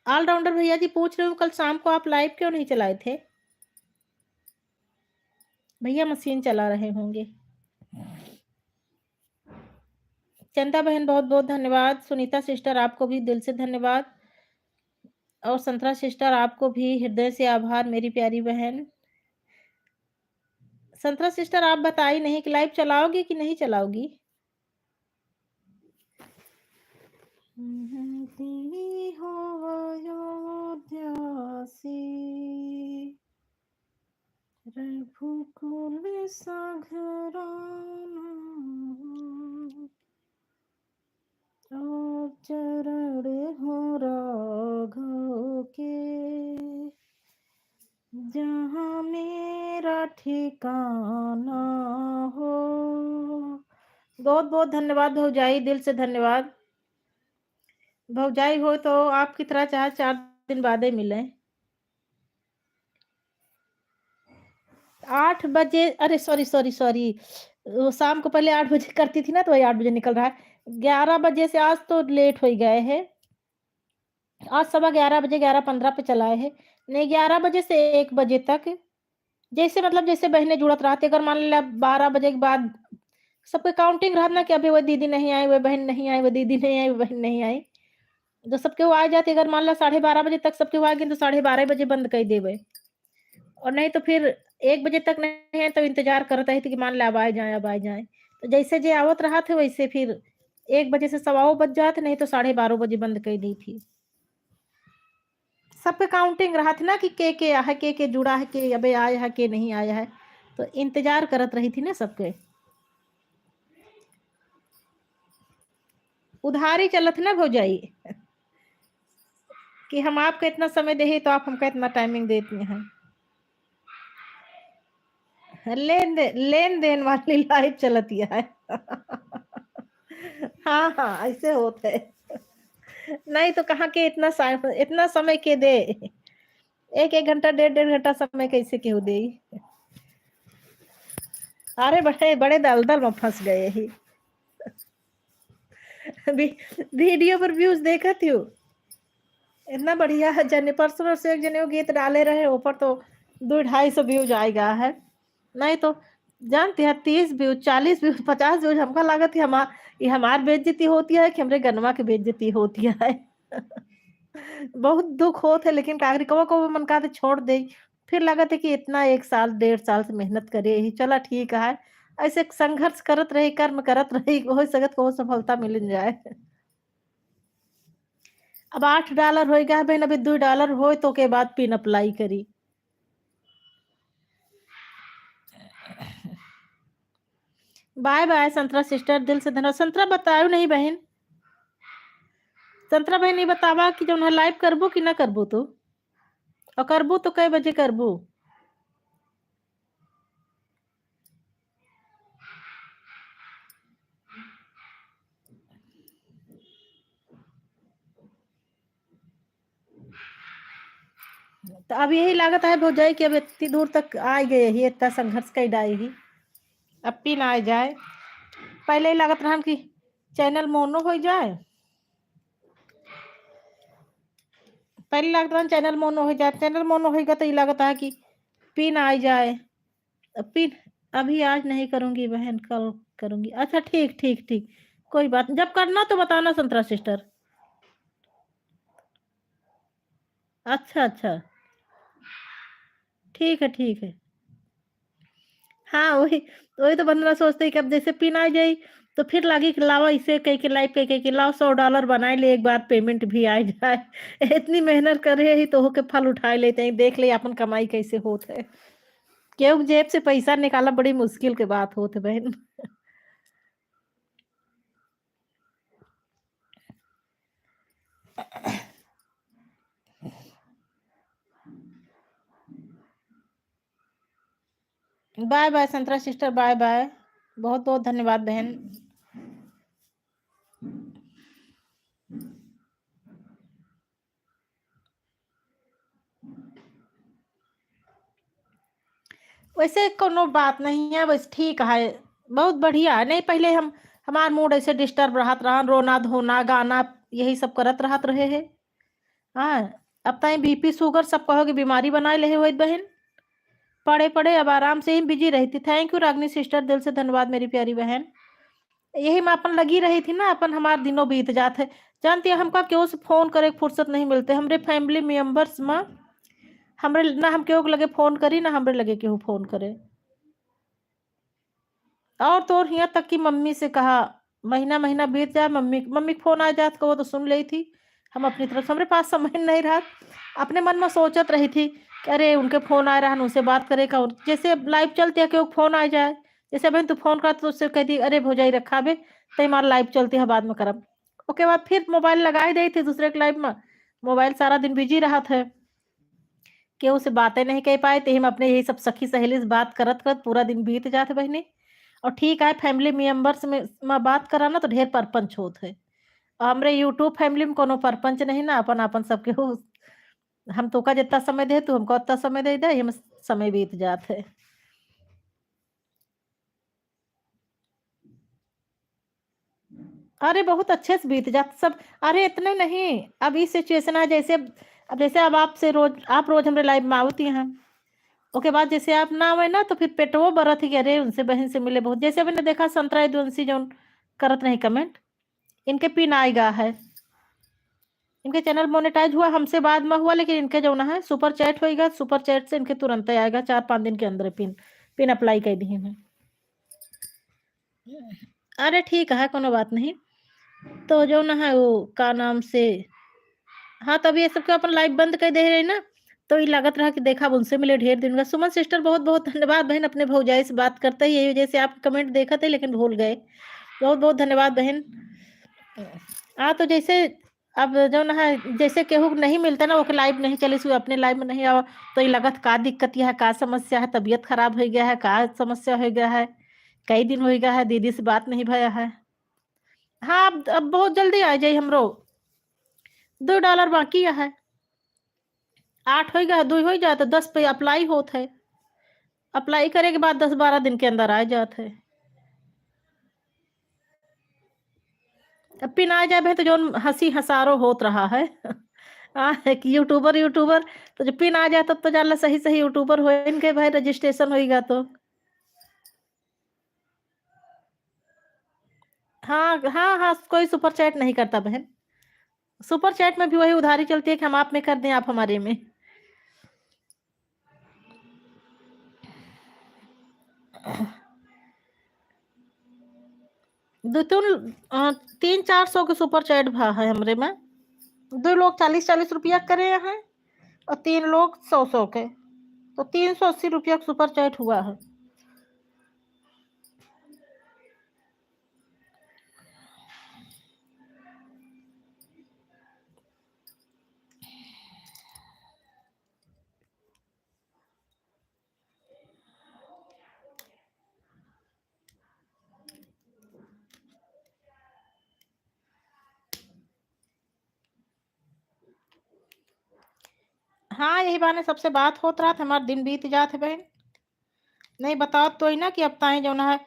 ऑलराउंडर भैया जी पूछ रहे हो कल शाम को आप लाइव क्यों नहीं चलाए थे? भैया मशीन चला रहे होंगे। चंदा बहन बहुत बहुत धन्यवाद, सुनीता सिस्टर आपको भी दिल से धन्यवाद, और संतरा सिस्टर आपको भी हृदय से आभार मेरी प्यारी बहन। संतरा सिस्टर आप बताई नहीं कि लाइव चलाओगी कि नहीं चलाओगी? दी हो अयोध्यासी रघुकुल सघराना, और चरण हो राघव के जहाँ ठिकाना हो। बहुत बहुत धन्यवाद भौजाई, दिल से धन्यवाद। भौजाई हो तो आपकी तरह चाहे 4 दिन बाद ही मिलें। 8 बजे, अरे सॉरी, सॉरी, सॉरी। वो शाम को पहले 8 बजे करती थी ना, तो वही 8 बजे निकल रहा है। 11 बजे से आज तो लेट हो ही गए हैं। आज सवा 11 बजे 11:15 पे चलाए हैं। नहीं, 11 बजे से 1 बजे तक। जैसे मतलब जैसे बहनें जुड़त रहती, अगर मान लिया 12 बजे के बाद सबके काउंटिंग रहत ना कि अभी वो दीदी नहीं आई, वो बहन नहीं आई, वो दीदी नहीं आई, वो बहन नहीं आई। तो सबके वो आ जाती, अगर मान ला 12:30 बजे तक सबके वो आ गई, तो 12:30 बजे बंद कर देवे। और नहीं तो फिर 1 बजे तक नहीं है तो इंतजार करत रही थी कि मान ला अब आए जाएँ, अब आए जाएँ। तो जैसे जे आवत रहा थे वैसे फिर 1 बजे से सवाओ बज जात, नहीं तो 12:30 बजे बंद कर दी थी। सब पे काउंटिंग रहा था ना कि के आ है, के जुड़ा है, के अबे आया है, के नहीं आया है। तो इंतजार करत रही थी ना सबके। उधारी चलत ना भौजाई कि हम आपको इतना समय दे तो आप हमको इतना टाइमिंग देती हैं। लेन देन वाली लाइफ चलती है हाँ हाँ, ऐसे होते है। नहीं तो कहाँ के इतना समय के दे। एक एक घंटा, डेढ़ डेढ़ घंटा समय कैसे केहू दे। अरे बड़े बड़े दलदल में फंस गए ही। वीडियो पर व्यूज देखा थी। इतना बढ़िया है, जने परसों से एक जने वो गीत डाले रहे ऊपर, तो 200-250 व्यूज आएगा है। नहीं तो जानते हैं, 30 व्यूज, 40 व्यूज, 50 व्यूज, हमका लागत है ये हमार बेइज्जती होती है कि हमरे गनवा की बेइज्जती होती है बहुत दुख होत है, लेकिन कागरी कबो कबो मन का छोड़ दे। फिर लगत है कि इतना 1 साल 1.5 साल से मेहनत करे ही, चला ठीक है। ऐसे संघर्ष करत रही, कर्म करत रही, हो सकत को सफलता मिल जाए। अब $8 होएगा बहन, अभी $2 होए तो के बाद पिन अप्लाई करी। बाय बाय संतरा सिस्टर, दिल से धन्यवाद। संतरा बतायो नहीं बहन, संतरा बहन नहीं बतावा कि जो लाइव करबो कि ना करबो तो, और करबो तो कै बजे करबो। तो अब यही लागत है भौजाई कि अब इतनी दूर तक आ गए ही, इतना संघर्ष कर डाई ही, अब पिन आ जाए। पहले ही लागत रहा कि चैनल मोनो हो जाए, पहले लागत रहा चैनल मोनो हो जाए, चैनल मोनो होगा तो ये लगता है कि पिन आ जाए। पिन अभी आज नहीं करूंगी बहन, कल करूंगी। अच्छा ठीक ठीक ठीक, कोई बात नहीं, जब करना तो बताना संतरा सिस्टर। अच्छा अच्छा, ठीक है ठीक है। हाँ वही, वही तो बंदरा सोचते है कि अब जैसे पिन आ जाई तो फिर लागी कि लावा इसे कह के लाइव कह के लाओ $100 बनाए ले, एक बार पेमेंट भी आ जाए इतनी मेहनत करे ही तो होके फल उठाए लेते हैं, देख ले अपन कमाई कैसे होते है। क्यों जेब से पैसा निकाला बड़ी मुश्किल के बात होते बहन बाय बाय संतरा सिस्टर, बाय बाय। बहुत बहुत धन्यवाद बहन। वैसे कोनो बात नहीं है, बस ठीक है, बहुत बढ़िया है। नहीं पहले हमार मूड ऐसे डिस्टर्ब रहत रहा, रोना धोना गाना यही सब करत रहत रहे है। हाँ, अब तई बीपी शुगर सब कहोगे बीमारी बनाए ले हुए बहन। पड़े पड़े अब आराम से ही बिजी रही थी। थैंक यू रागनी सिस्टर, दिल से धन्यवाद मेरी प्यारी बहन। यही में अपन लगी रही थी ना, अपन हमार दिनों बीत जाते। जानती है हमका क्यों से फोन करे फुर्सत नहीं मिलते, हमरे फैमिली मेंबर्स में हमरे ना, हम क्यों लगे फोन करी ना हमरे लगे क्यों फोन करे। और तो यहाँ तक कि मम्मी से कहा, महीना महीना बीत जाए, मम्मी मम्मी फोन आ जात को वो तो सुन ली थी। हम अपनी तरफ से, हमारे पास समय नहीं रहा। अपने मन में सोचत रही थी कि अरे उनके फोन आ रहा है, उनसे बात करे का, जैसे लाइव चलते है कि फोन आ जाए। जैसे बहन तू फोन कर तो उससे कहती अरे भौजाई रखा बे, तो हमारा लाइव चलती है बाद में करब। ओके बाद फिर मोबाइल लगाई दी थी दूसरे के लाइव में, मोबाइल सारा दिन बिजी रहा था। केहू से बातें नहीं कह पाए, ते हम अपने यही सब सखी सहेली से बात करत करत पूरा दिन बीत जात बहिनी। और ठीक है, फैमिली मेंबर्स में बात करा ना तो ढेर परपंच होत है। और हमरे यूट्यूब फैमिली में कोनो परपंच नहीं ना, अपन अपन सब केहू, हम तोका जितना समय दे तू हमको उतना समय दे दे, हम समय बीत जात है। अरे बहुत अच्छे से बीत जात सब। अरे इतने नहीं, अब ये सिचुएशन है जैसे अब जैसे अब आपसे रोज आप रोज हमारे लाइव में आवती हैं, ओके बाद जैसे आप ना आवे ना तो फिर पेटवो बरत ही कि अरे उनसे बहन से मिले बहुत, जैसे मैंने देखा संतरा यदुवंशी जो करत नहीं कमेंट, इनके पिन आएगा है, इनके चैनल मोनेटाइज हुआ हमसे बाद में हुआ, लेकिन इनके जो ना है सुपर चैट होएगा, सुपर चैट से इनके तुरंत ही आएगा, 4-5 दिन के अंदर पिन पिन अप्लाई कर दी है। अरे ठीक है, कोनो बात नहीं। तो जो ना है वो का नाम से, हाँ तभी ये सबके अपन लाइव बंद कर दे रहे ना, तो ये लागत रहा कि देखा अब उनसे मिले ढेर दिन का। सुमन सिस्टर बहुत बहुत धन्यवाद बहन, अपने भौजाई से बात करते ही यही जैसे आप कमेंट देखा थे लेकिन भूल गए। बहुत बहुत धन्यवाद बहन। हाँ तो जैसे अब जो ना है जैसे केहू नहीं मिलता ना, वो लाइव नहीं चली सु अपने लाइव में नहीं आओ, तो ये लगत का दिक्कत यह है, का समस्या है, तबीयत खराब हो गया है, का समस्या हो गया है, कई दिन हो गया है दीदी से बात नहीं भया है। हाँ अब बहुत जल्दी आ जाये हमरो, $2 बाकी है, 8 हो गया, 2 हो जाए तो 10 पे अप्लाई होत है, अप्लाई करे के बाद 10-12 दिन के अंदर आ जात है। अब पिन आ जाए तो जो हंसी हंसारो होत रहा है एक यूट्यूबर यूट्यूबर, तो जो पिन आ जाए तब तो जाला सही सही यूट्यूबर हो इनके भाई रजिस्ट्रेशन होएगा तो। हाँ हाँ हाँ, कोई सुपर चैट नहीं करता बहन, सुपर चैट में भी वही उधारी चलती है कि हम आप में कर दें, आप हमारे में। दो तीन 300-400 के सुपर चैट भा है हमरे में, 2 लोग 40-40 रुपया करे हैं और 3 लोग 100-100 के, तो 380 रुपया का सुपर चैट हुआ है। हाँ यही बहाने सबसे बात होत रहा था, हमारा दिन बीत जात है बहन। नहीं बताओ तो ही ना कि अब ताए जो ना है,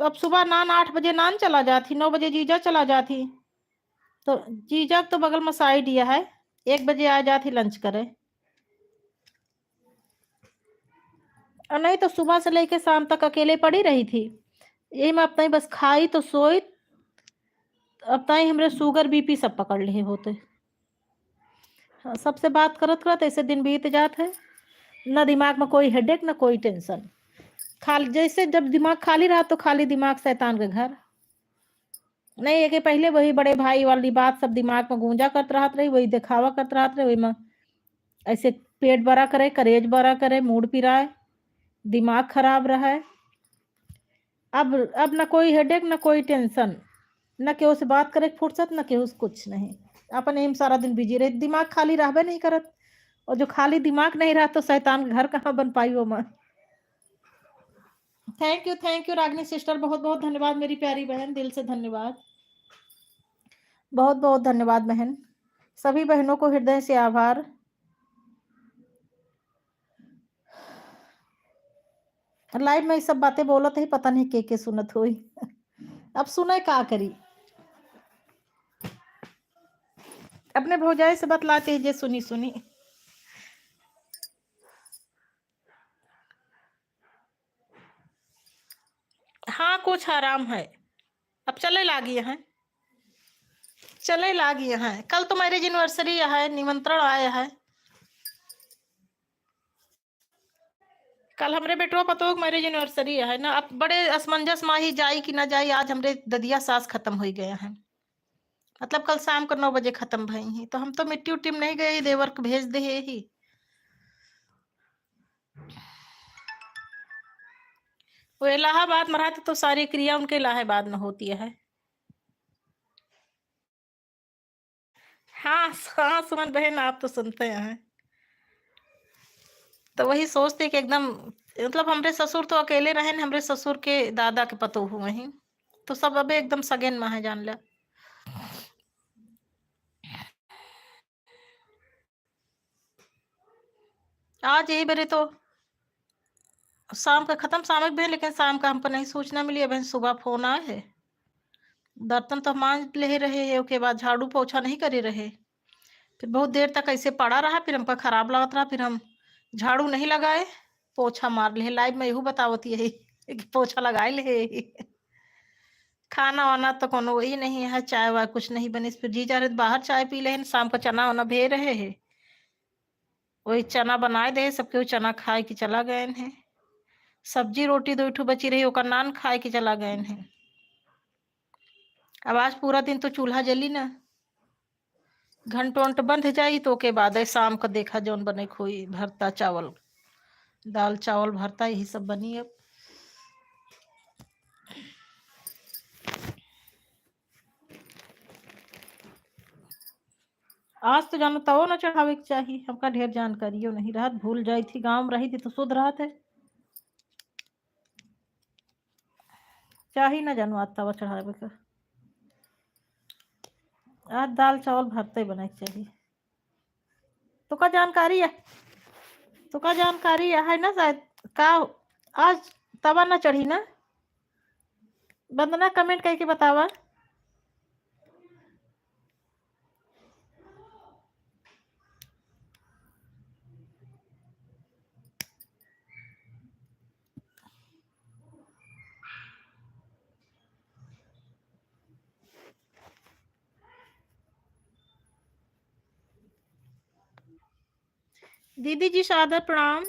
अब सुबह नान 8 बजे नान चला जाती, 9 बजे जीजा चला जाती, तो जीजा तो बगल में साई दिया है, 1 बजे आ जाती लंच करे, और नहीं तो सुबह से लेके शाम तक अकेले पड़ी रही थी। यही मैं अब ताई बस खाई तो सोई, अब ताई हमरे शुगर बीपी सब पकड़ लिए होते। हाँ, सबसे बात करत करत ऐसे दिन बीत जात है, ना दिमाग में कोई हेडेक ना कोई टेंशन, खाली जैसे जब दिमाग खाली रहा तो खाली दिमाग शैतान के घर। नहीं है कि पहले वही बड़े भाई वाली बात सब दिमाग में गूंजा करत रहत रही, वही दिखावा करत रहत रही, वही में ऐसे पेट बड़ा करे, करेज बड़ा करे, मूड पिराए, दिमाग खराब रहा है। अब ना कोई हेडेक ना कोई टेंशन, ना केहू से बात करे फुर्सत, ना केहू से कुछ नहीं, अपन एम सारा दिन बिजी रहे, दिमाग खाली रहबे नहीं करत, और जो खाली दिमाग नहीं रहा तो शैतान का घर कहाँ बन पाई वो माँ। थैंक यू रागनी सिस्टर, बहुत बहुत धन्यवाद मेरी प्यारी बहन, दिल से धन्यवाद, बहुत बहुत धन्यवाद बहन, सभी बहनों को हृदय से आभार। लाइव में ये सब बातें बोलत है, पता नहीं के सुनत हुई अब सुने का करी, अपने भौजाई से बतलाते जे सुनी सुनी। हाँ कुछ आराम है, अब चले लागी है, चले लागी है, कल तो मैरिज एनिवर्सरी है, निमंत्रण आया है, कल हमरे बेटवा पतो मैरिज एनिवर्सरी है ना, अब बड़े असमंजस माही जाई कि ना जाई, आज हमरे ददिया सास खत्म हो गए हैं, मतलब कल शाम को 9 बजे खत्म भई ही, तो हम तो मिट्टी उट्टी में नहीं गए, देवर को भेज दे ही, वो इलाहाबाद में रहते तो सारी क्रिया उनके इलाहाबाद में होती है। हाँ हाँ सुमन बहन आप तो सुनते हैं। तो वही सोचते कि एकदम मतलब हमरे ससुर तो अकेले रहे न, हमरे ससुर के दादा के पतोहू वहीं। तो सब अबे एकदम सगेन में है जान ला। आज यही बरे तो शाम का खत्म सामयिक भेल, लेकिन शाम का हमको नहीं सूचना मिली। अबे सुबह फ़ोन आए है। बर्तन तो माँज ले रहे हैं, ओके बाद झाड़ू पोछा नहीं करे रहे। फिर बहुत देर तक ऐसे पड़ा रहा, फिर हमका खराब लगत रहा, फिर हम झाड़ू नहीं लगाए, पोछा मार लिए। लाइव में एहू बतावत यही कि पोछा लगाए ले। खाना-वाना तो कोनो वही नहीं है, चाय-वाय कुछ नहीं बनी। फिर जी जा रहे बाहर चाय पी लेहिन, शाम को चना-वना भे रहे हैं। वही चना बनाए दे, सब केहू चना खाए के चला गएन हैं। सब्जी-रोटी 2 ठो बची रही, ओकर नान खाए के चला गएन हैं। अब आज पूरा दिन तो चूल्हा जली ना। घंट-वंट बंध जाई तो ओके बादे शाम को देखा जौन बने के होई, भरता चावल। दाल-चावल, भरता यही सब बनी अब। आज तो जानो तवो ना चढ़ावे के चाही, हमका ढेर जानकारियो नहीं रहत, भूल जाई थी। गाँव में रही थी तो शुद्ध रहत है। चाही ना जानो आज तवा चढ़ावे का। आज दाल-चावल भरते बने के चाही। तुका जानकारी है? तुका जानकारी है ना शायद का आज तवा ना चढ़ी ना? वंदना कमेंट करके बतावा। दीदी जी सादर प्रणाम।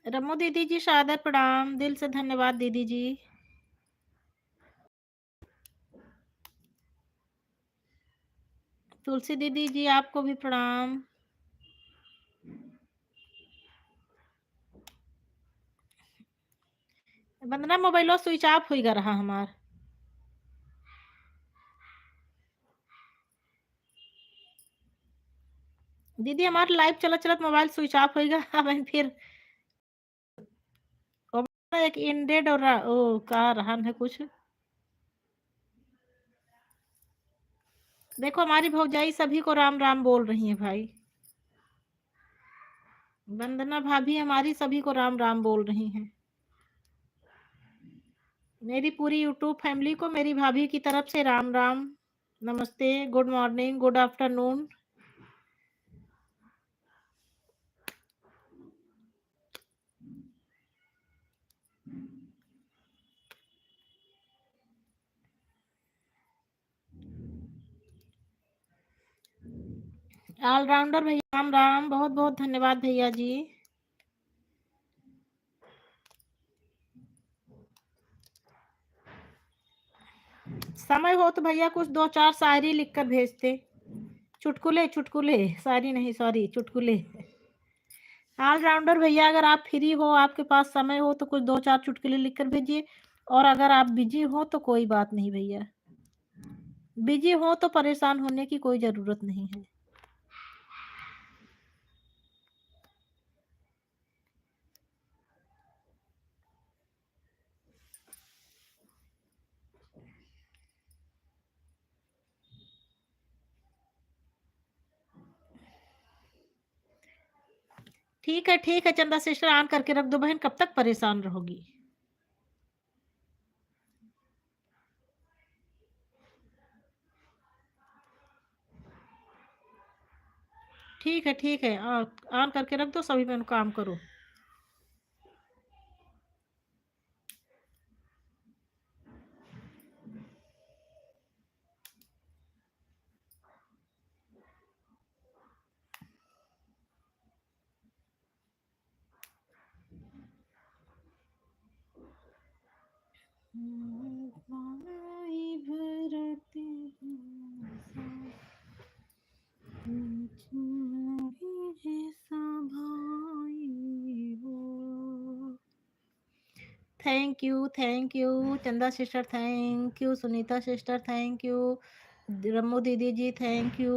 रमो दीदी जी सादर प्रणाम, दिल से धन्यवाद दीदी जी। तुलसी दीदी जी आपको भी प्रणाम। वंदना मोबाइलो स्विच ऑफ होइगा रहा हमार। दीदी हमार लाइव चलत-चलत मोबाइल स्विच ऑफ होइगा। अब फिर एक इंडेड और ओ का रहन है कुछ। देखो हमारी भौजाई सभी को राम-राम बोल रही हैं भाई। वंदना भाभी हमारी सभी को राम-राम बोल रही हैं। मेरी पूरी यूट्यूब फैमिली को मेरी भाभी की तरफ से राम-राम, नमस्ते, good morning, good afternoon. Allrounder भैया राम-राम, बहुत-बहुत धन्यवाद भैया जी। समय हो तो भैया कुछ 2-4 शायरी लिख कर भेजते। चुटकुले, चुटकुले, शायरी नहीं सॉरी चुटकुले। ऑलराउंडर भैया अगर आप फ्री हो, आपके पास समय हो तो कुछ 2-4 चुटकुले लिख कर भेजिए, और अगर आप बिज़ी हो तो कोई बात नहीं भैया। बिज़ी हो तो परेशान होने की कोई ज़रूरत नहीं है। ठीक है चंदा सिस्टर ऑन करके रख दो बहन, कब तक परेशान रहोगी? ठीक है, ऑन करके रख दो, सभी बहन काम करो। पाई भरा thank you, thank you. Chanda sister thank you, Sunita sister thank you, Rammu दीदी जी थैंक यू।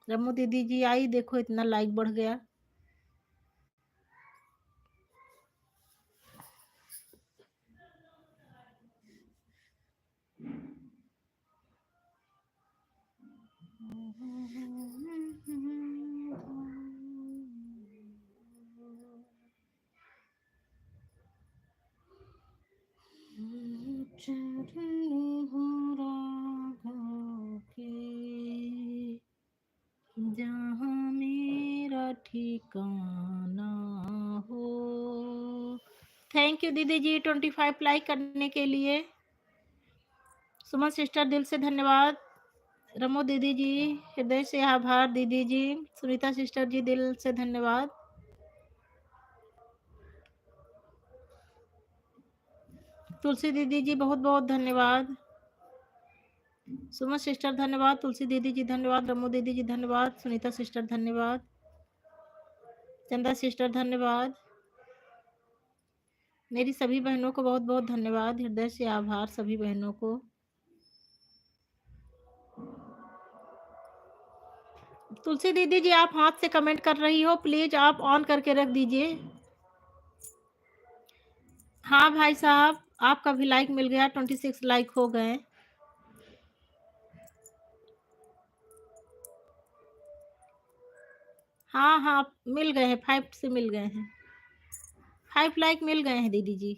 रम्मू दीदी जी आई, देखो इतना लाइक बढ़ गया। जहाँ मेरा ठिकाना हो। थैंक यू दीदी जी 25 लाइक करने के लिए। सुमन सिस्टर दिल से धन्यवाद। रमो दीदी जी हृदय से आभार। दीदी जी, सुनीता सिस्टर जी दिल से धन्यवाद। तुलसी दीदी जी बहुत बहुत धन्यवाद। सुमन सिस्टर धन्यवाद। तुलसी दीदी जी धन्यवाद। रमो दीदी जी धन्यवाद। सुनीता सिस्टर धन्यवाद। चंदा सिस्टर धन्यवाद। मेरी सभी बहनों को बहुत बहुत धन्यवाद। हृदय से आभार सभी बहनों को। तुलसी दीदी जी आप हाथ से कमेंट कर रही हो, प्लीज आप ऑन करके रख दीजिए। हाँ भाई साहब, आपका भी लाइक मिल गया, 26 लाइक हो गए। हाँ हाँ मिल गए हैं, 5 से मिल गए हैं, 5 लाइक मिल गए हैं दीदी जी।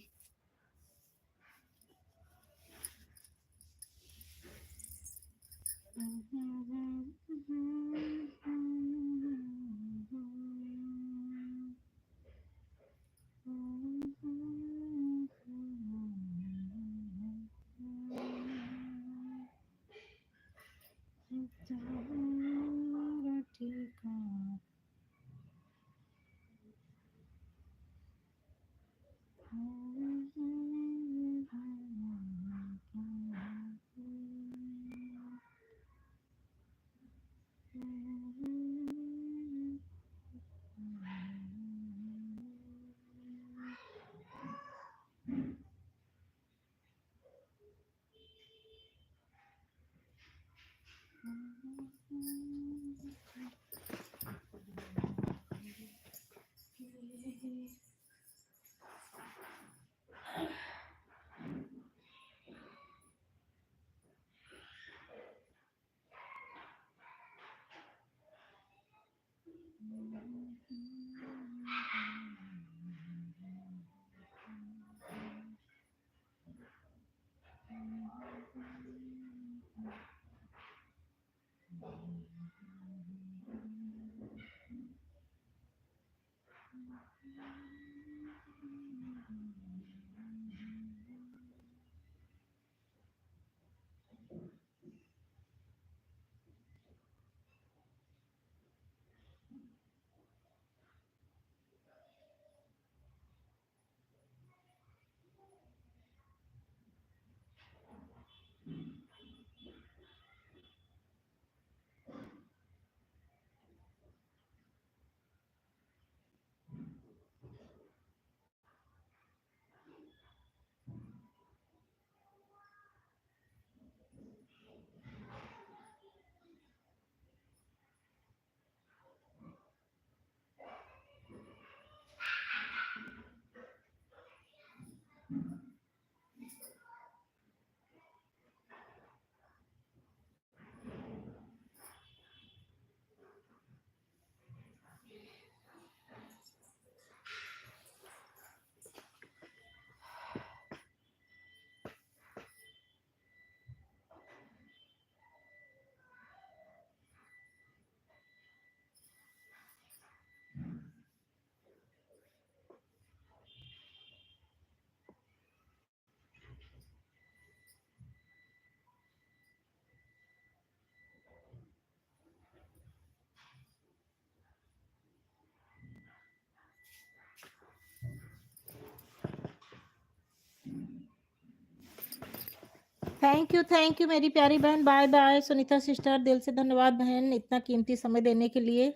थैंक यू मेरी प्यारी बहन। बाय बाय सुनीता सिस्टर, दिल से धन्यवाद बहन इतना कीमती समय देने के लिए।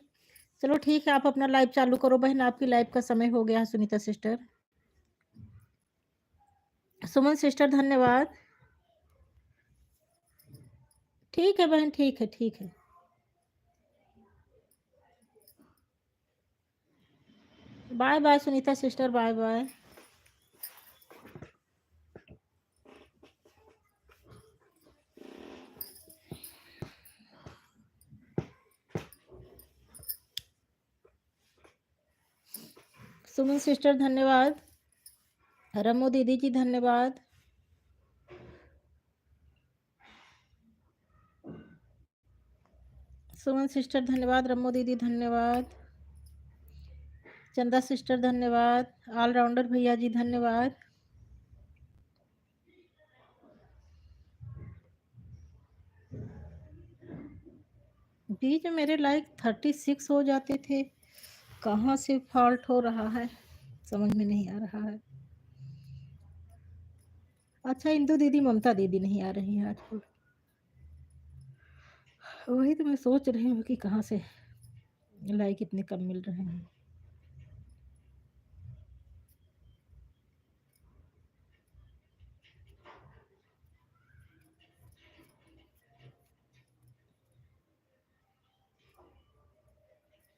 चलो ठीक है, आप अपना लाइव चालू करो बहन, आपकी लाइव का समय हो गया है सुनीता सिस्टर। सुमन सिस्टर धन्यवाद। ठीक है बहन, ठीक है, ठीक है। Bye bye Sunita sister, bye bye. Suman sister धन्यवाद। रमो दीदी जी धन्यवाद। सुमन सिस्टर धन्यवाद, रमो दीदी धन्यवाद, चंदा सिस्टर धन्यवाद, ऑलराउंडर भैया जी धन्यवाद। बीच में मेरे लाइक 36 हो जाते थे, कहाँ से फॉल्ट हो रहा है समझ में नहीं आ रहा है। अच्छा इंदु दीदी ममता दीदी नहीं आ रही है आजकल, वही तो मैं सोच रही हूँ कि कहाँ से लाइक इतने कम मिल रहे हैं।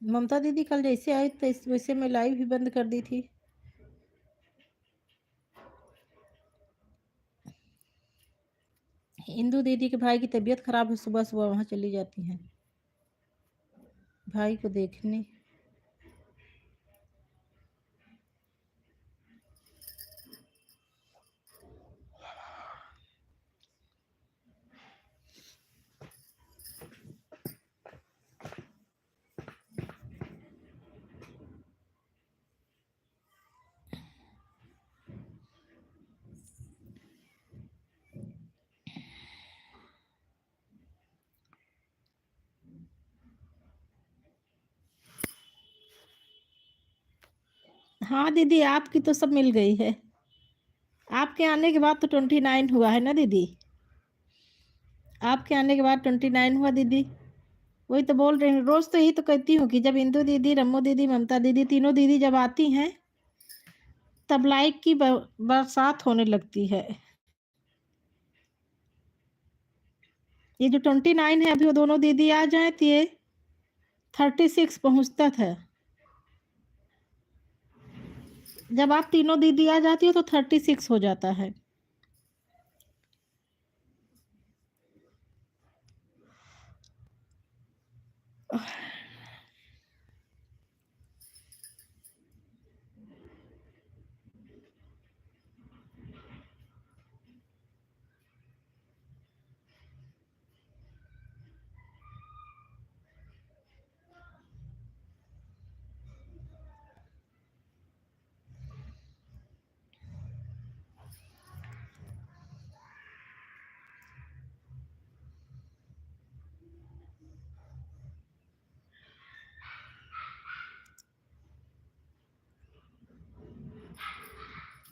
ममता दीदी कल जैसे आई तो वैसे मैं लाइव ही बंद कर दी थी। इंदु दीदी के भाई की तबीयत खराब है, सुबह सुबह वहाँ चली जाती हैं भाई को देखने। हाँ दीदी आपकी तो सब मिल गई है, आपके आने के बाद तो 29 हुआ है ना दीदी, आपके आने के बाद 29 हुआ दीदी। वही तो बोल रही हूँ, रोज तो यही तो कहती हूँ कि जब इंदु दीदी, रम्मू दीदी, ममता दीदी, तीनों दीदी जब आती हैं तब लाइक की बरसात होने लगती है। ये जो 29 है, अभी वो दोनों दीदी आ जाए तो ये 36 पहुंचता था। जब आप तीनों दीदी आ जाती हो तो 36 हो जाता है।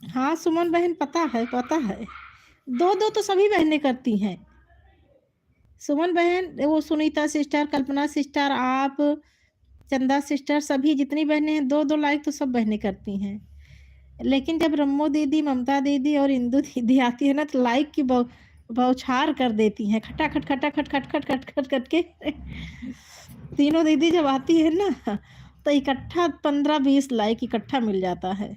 हाँ सुमन बहन पता है, पता है। दो दो तो सभी बहनें करती हैं। सुमन बहन, वो सुनीता सिस्टर, कल्पना सिस्टर, आप, चंदा सिस्टर, सभी जितनी बहनें हैं दो दो लाइक तो सब बहनें करती हैं। लेकिन जब रम्मो दीदी, ममता दीदी और इंदु दीदी आती है ना तो लाइक की बौछार कर देती हैं, खटाखट खटाखट खटखट खटखट करके। तीनों दीदी जब आती है ना तो इकट्ठा 15-20 लाइक इकट्ठा मिल जाता है।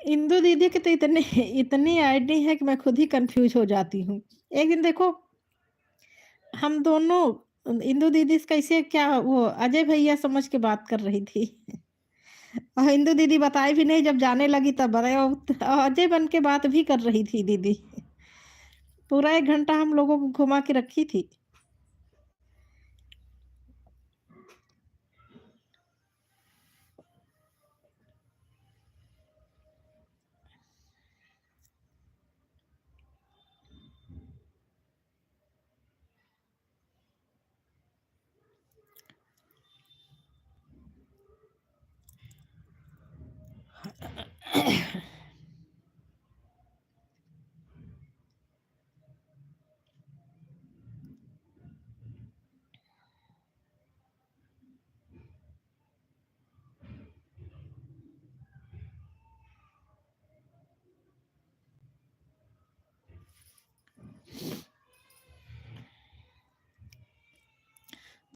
इंदु दीदी के तो इतने इतनी आईडी है कि मैं खुद ही कंफ्यूज हो जाती हूँ। एक दिन देखो हम दोनों इंदु दीदी से कैसे क्या वो अजय भैया समझ के बात कर रही थी। और इंदु दीदी बताई भी नहीं, जब जाने लगी तब बताया, और अजय बन के बात भी कर रही थी दीदी। पूरा 1 घंटा हम लोगों को घुमा के रखी थी।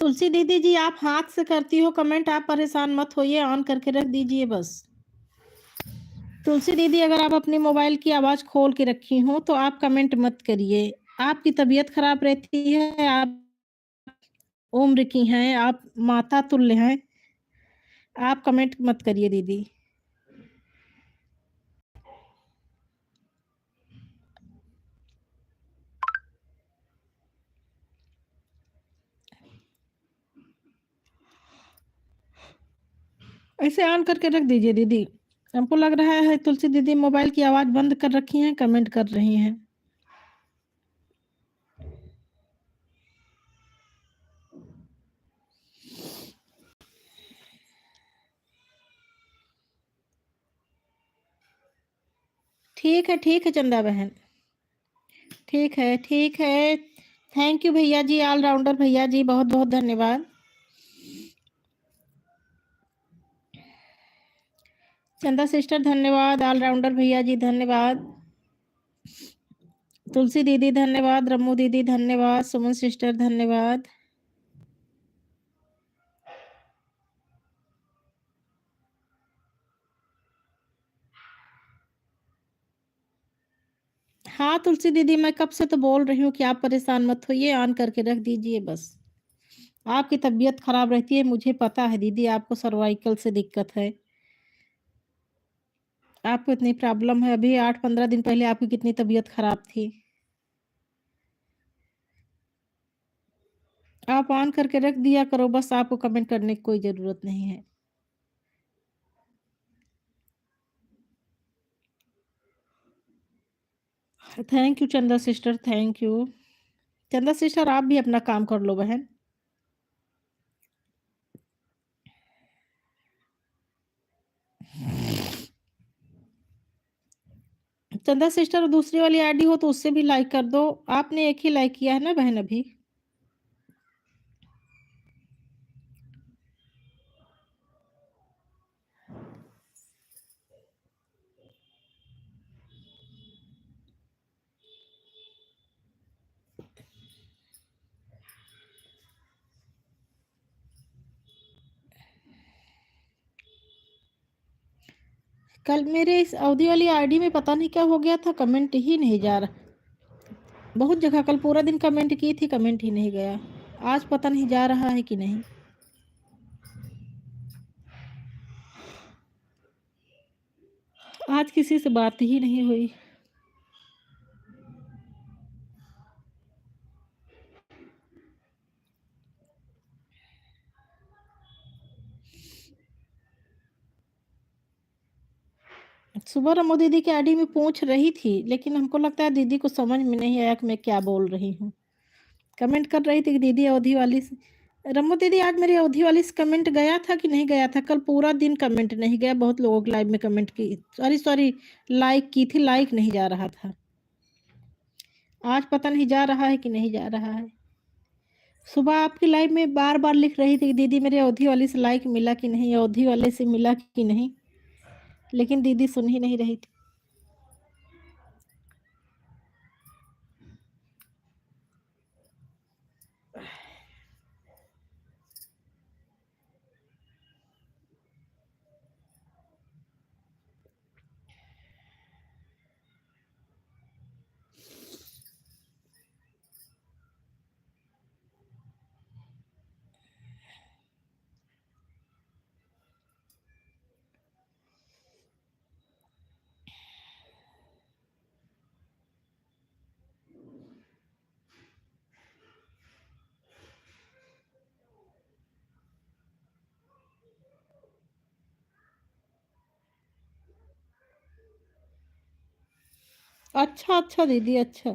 तुलसी दीदी जी, आप हाथ से करती हो कमेंट, आप परेशान मत होइए, ऑन करके रख दीजिए बस। तुलसी दीदी, अगर आप अपनी मोबाइल की आवाज खोल के रखी हो तो आप कमेंट मत करिए। आपकी तबीयत खराब रहती है, आप उम्र की हैं, आप माता तुल्य हैं, आप कमेंट मत करिए दीदी। ऐसे ऑन करके रख दीजिए दीदी। हमको लग रहा है तुलसी दीदी मोबाइल की आवाज बंद कर रखी है, कमेंट कर रही हैं। ठीक है चंदा बहन, ठीक है। थैंक यू भैया जी, ऑलराउंडर भैया जी, बहुत बहुत धन्यवाद। चंदा सिस्टर धन्यवाद, ऑलराउंडर भैया जी धन्यवाद, तुलसी दीदी धन्यवाद, रम्मू दीदी धन्यवाद, सुमन सिस्टर धन्यवाद। हाँ तुलसी दीदी, मैं कब से तो बोल रही हूँ कि आप परेशान मत होइए, ऑन करके रख दीजिए बस। आपकी तबीयत खराब रहती है, मुझे पता है दीदी, आपको सर्वाइकल से दिक्कत है, आपको इतनी प्रॉब्लम है। अभी 8-15 दिन पहले आपकी कितनी तबीयत खराब थी। आप ऑन करके रख दिया करो बस, आपको कमेंट करने की कोई जरूरत नहीं है। Thank you Chanda sister, thank you. Chanda sister, आप भी अपना काम कर लो बहन। चंदा सिस्टर, दूसरी वाली आईडी हो तो उससे भी लाइक कर दो। आपने एक ही लाइक किया है ना बहन अभी। कल मेरे इस अवधि वाली आईडी में पता नहीं क्या हो गया था, कमेंट ही नहीं जा रहा। बहुत जगह कल पूरा दिन कमेंट की थी, कमेंट ही नहीं गया। आज पता नहीं जा रहा है कि नहीं। आज किसी से बात ही नहीं हुई। सुबह रमो दीदी की आईडी में पूछ रही थी, लेकिन हमको लगता है दीदी को समझ में नहीं आया कि मैं क्या बोल रही हूँ। कमेंट कर रही थी कि दीदी अवधि वाली से। रमो दीदी, आज मेरी अवधि वाली से कमेंट गया था कि नहीं गया था? कल पूरा दिन कमेंट नहीं गया, बहुत लोगों के लाइव में कमेंट की, सॉरी लाइक की थी, लाइक नहीं जा रहा था। आज पता नहीं जा रहा है कि नहीं जा रहा है। सुबह आपकी लाइव में बार बार लिख रही थी कि दीदी मेरे अवधि वाली से लाइक मिला कि नहीं, अवधि वाले से मिला कि नहीं, लेकिन दीदी सुन ही नहीं रही थी। अच्छा दीदी, अच्छा।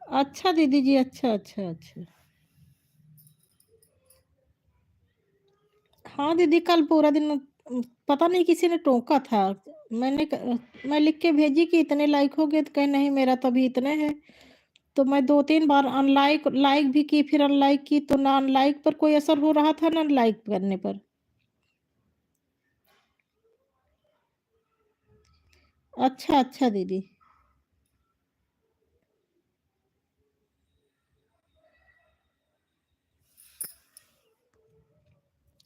अच्छा दीदी जी, अच्छा। हाँ दीदी, कल पूरा दिन पता नहीं किसी ने टोका था। मैं लिख के भेजी कि इतने लाइक हो गए, तो कहे नहीं मेरा तो अभी इतने हैं। तो मैं 2-3 बार अनलाइक लाइक भी की, फिर अनलाइक की, तो ना अनलाइक पर कोई असर हो रहा था, ना लाइक करने पर। अच्छा, अच्छा दीदी।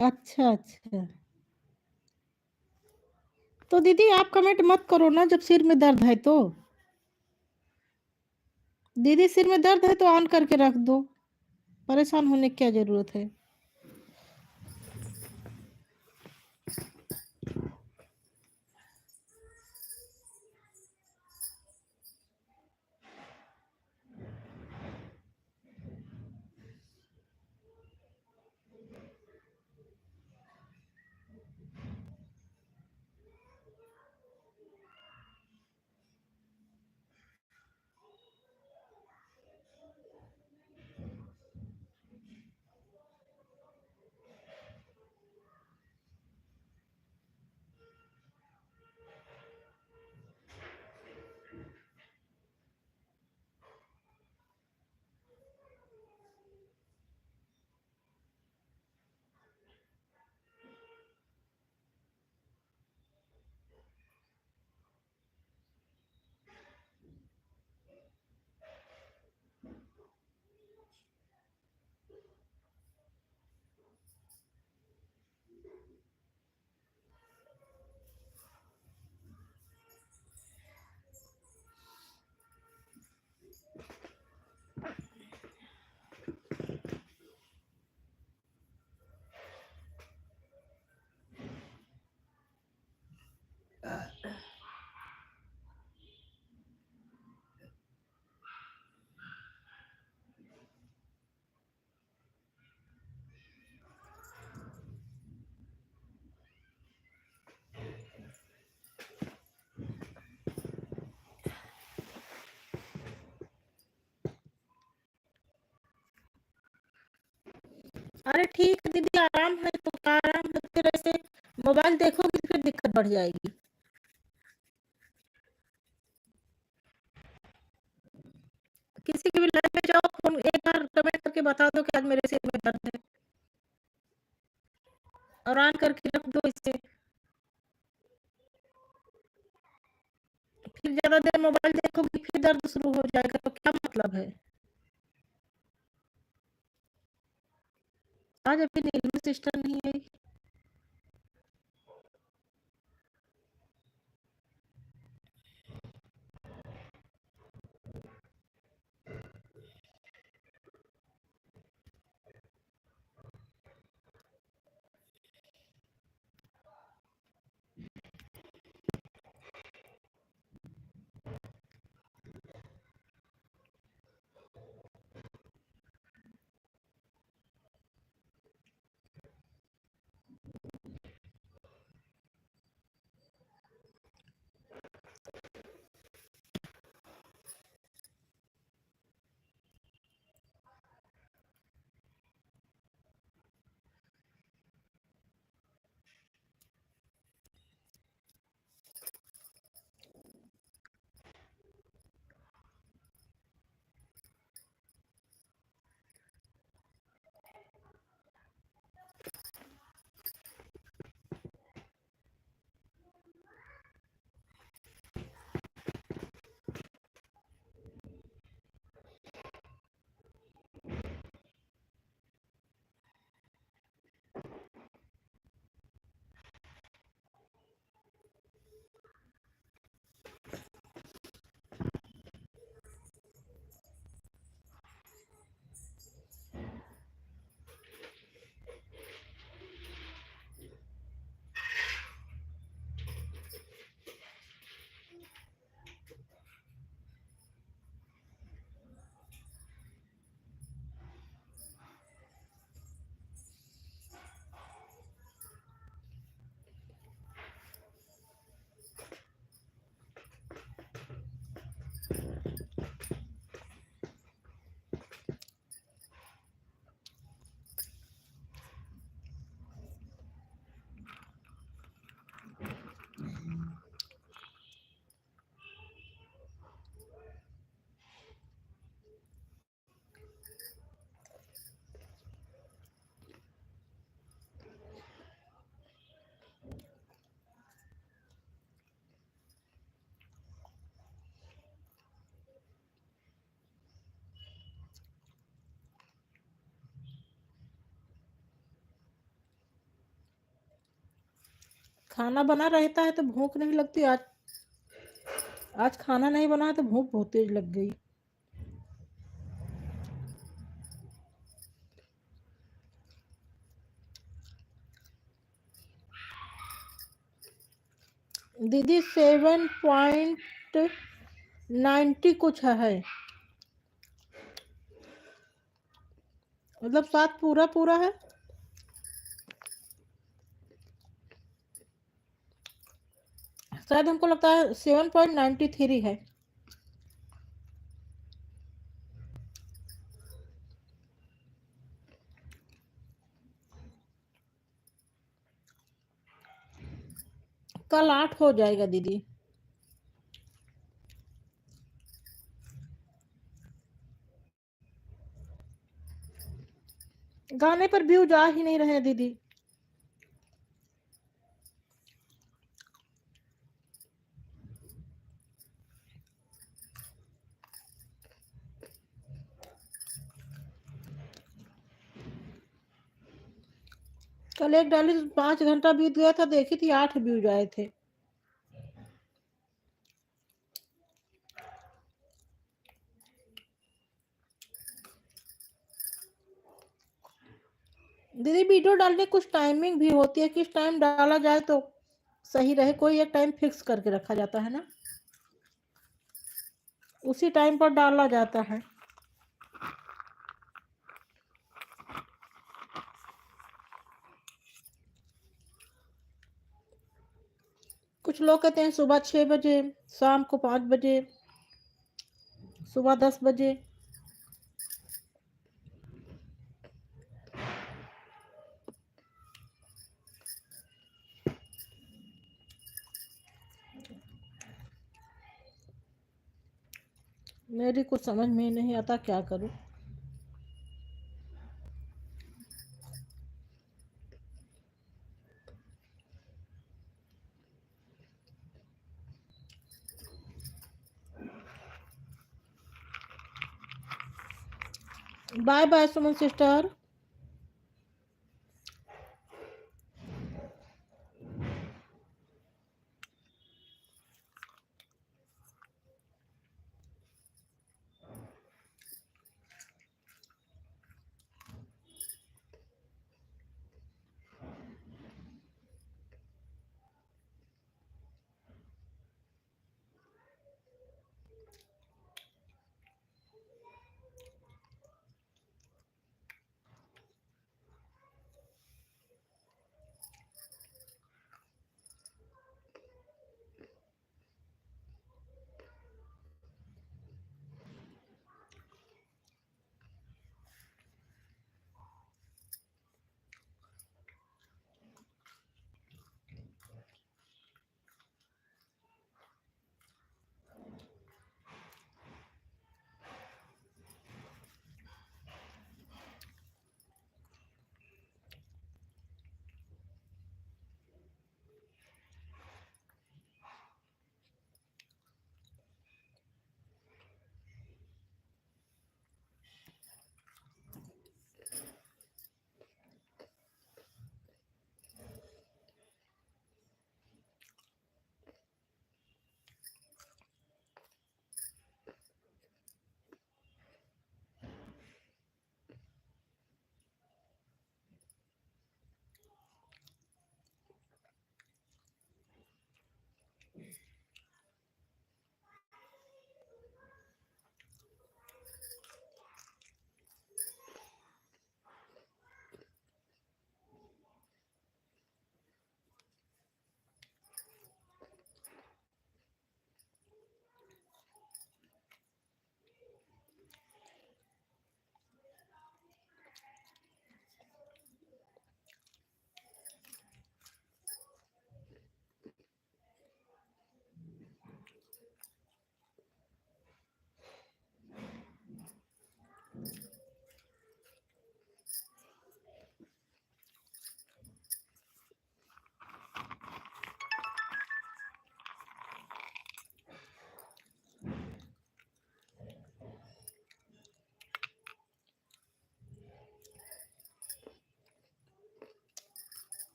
अच्छा, अच्छा। तो दीदी आप कमेंट मत करो ना जब सिर में दर्द है तो। दीदी सिर में दर्द है तो ऑन करके रख दो, परेशान होने की क्या ज़रूरत है? अरे ठीक है दीदी, आराम है तो क्या आराम है, फिर ऐसे मोबाइल देखोगी तो फिर दिक्कत बढ़ जाएगी। किसी की भी लाइफ में जाओ, फ़ोन एक बार कमेंट करके बता दो कि आज मेरे सिर में दर्द है, और ऑन करके रख दो इसे। फिर ज़्यादा देर मोबाइल देखोगी फिर दर्द शुरू हो जाएगा, तो क्या मतलब है? आज अभी नीलमी सिस्टर नहीं आई। खाना बना रहता है तो भूख नहीं लगती। आज आज खाना नहीं बना है तो भूख बहुत तेज लग गई। दीदी 7.90 कुछ है। मतलब 7 पूरा पूरा है। शायद हमको लगता है 7.93 है। कल 8 हो जाएगा दीदी। गाने पर व्यू जा ही नहीं रहे हैं दीदी। कल एक डाली तो 5 घंटा बीत गया था, देखी थी 8 व्यूज आए थे। दीदी वीडियो डालने कुछ टाइमिंग भी होती है, किस टाइम डाला जाए तो सही रहे। कोई एक टाइम फिक्स करके रखा जाता है ना, उसी टाइम पर डाला जाता है। कुछ लोग कहते हैं सुबह 6 बजे, शाम को 5 बजे, सुबह 10 बजे। मेरी कुछ समझ में नहीं आता क्या करूं। Bye bye Suman sister.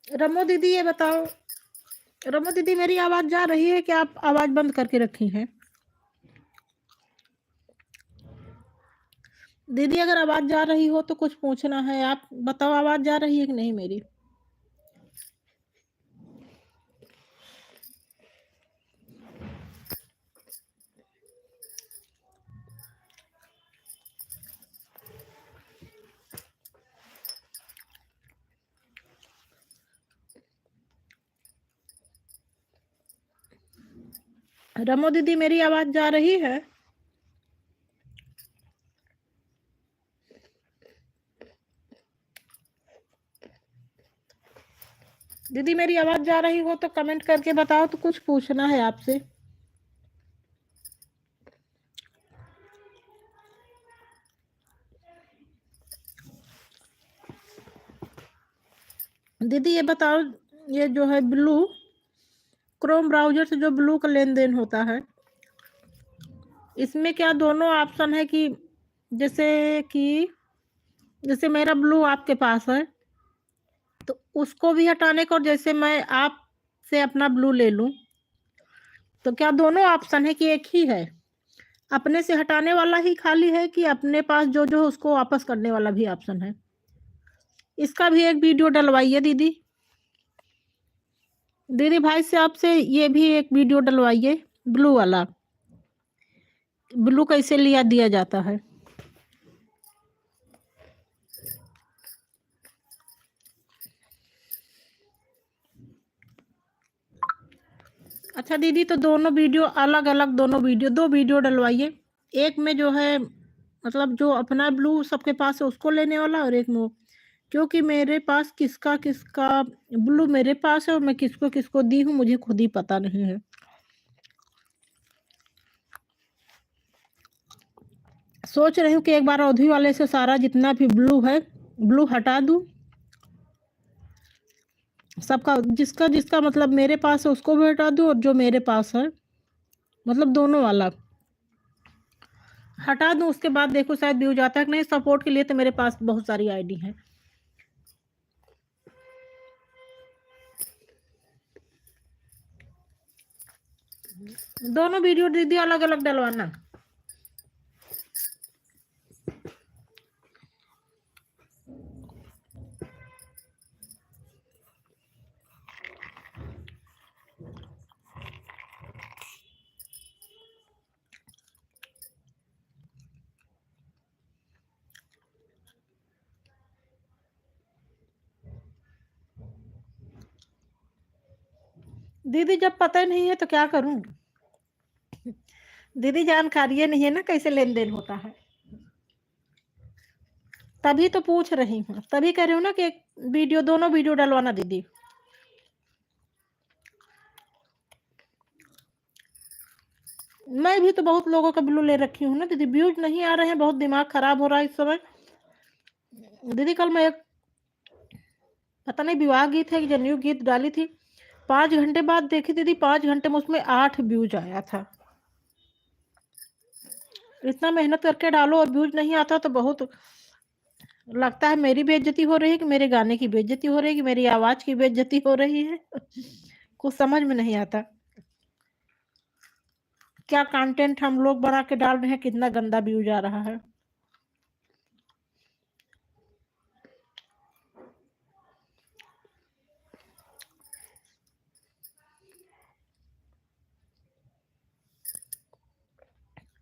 Ramo दीदी ये बताओ, रमो दीदी मेरी आवाज जा रही है कि आप आवाज बंद करके रखी हैं? दीदी अगर आवाज जा रही हो तो कुछ पूछना है, आप बताओ आवाज जा रही है कि नहीं मेरी? रमो दीदी मेरी आवाज जा रही है? दीदी मेरी आवाज जा रही हो तो कमेंट करके बताओ, तो कुछ पूछना है आपसे। दीदी ये बताओ, ये जो है ब्लू क्रोम ब्राउजर से जो ब्लू का लेन देन होता है, इसमें क्या दोनों ऑप्शन है कि जैसे मेरा ब्लू आपके पास है तो उसको भी हटाने को, और जैसे मैं आपसे अपना ब्लू ले लूं तो क्या दोनों ऑप्शन है कि एक ही है? अपने से हटाने वाला ही खाली है कि अपने पास जो जो उसको वापस करने वाला भी ऑप्शन है? इसका भी एक वीडियो डलवाइए दीदी। दीदी भाई से आपसे ये भी एक वीडियो डलवाइए, ब्लू वाला, ब्लू कैसे लिया दिया जाता है। अच्छा दीदी, तो दोनों वीडियो अलग अलग, दोनों वीडियो, दो वीडियो डलवाइए। एक में जो है मतलब जो अपना ब्लू सबके पास है उसको लेने वाला, और एक में, क्योंकि मेरे पास किसका किसका ब्लू मेरे पास है और मैं किसको किसको दी हूँ मुझे खुद ही पता नहीं है। सोच रही हूँ कि एक बार अवधि वाले से सारा जितना भी ब्लू है ब्लू हटा दूँ, सबका जिसका जिसका मतलब मेरे पास है उसको भी हटा दूँ, और जो मेरे पास है मतलब दोनों वाला हटा दूँ। उसके बाद देखो शायद व्यू जाता है कि नहीं। सपोर्ट के लिए तो मेरे पास बहुत सारी आईडी है। दोनों वीडियो दीदी अलग अलग डलवाना। दीदी जब पता नहीं है तो क्या करूं? दीदी जानकारी नहीं है ना कैसे लेन देन होता है, तभी तो पूछ रही हूँ, तभी कह रही हूँ ना कि वीडियो, दोनों वीडियो डलवाना दीदी। मैं भी तो बहुत लोगों का ब्लू ले रखी हूँ ना दीदी, व्यूज नहीं आ रहे हैं, बहुत दिमाग खराब हो रहा है इस समय। दीदी कल मैं एक पता नहीं विवाह गीत है कि जनेऊ गीत डाली थी, 5 घंटे बाद देखी दीदी, 5 घंटे में उसमें 8 व्यूज आया था। इतना मेहनत करके डालो और व्यूज नहीं आता तो बहुत लगता है मेरी बेइज्जती हो रही है कि मेरे गाने की बेइज्जती हो रही है कि मेरी आवाज की बेइज्जती हो रही है। कुछ समझ में नहीं आता क्या कंटेंट हम लोग बना के डाल रहे हैं, कितना गंदा व्यूज आ रहा है।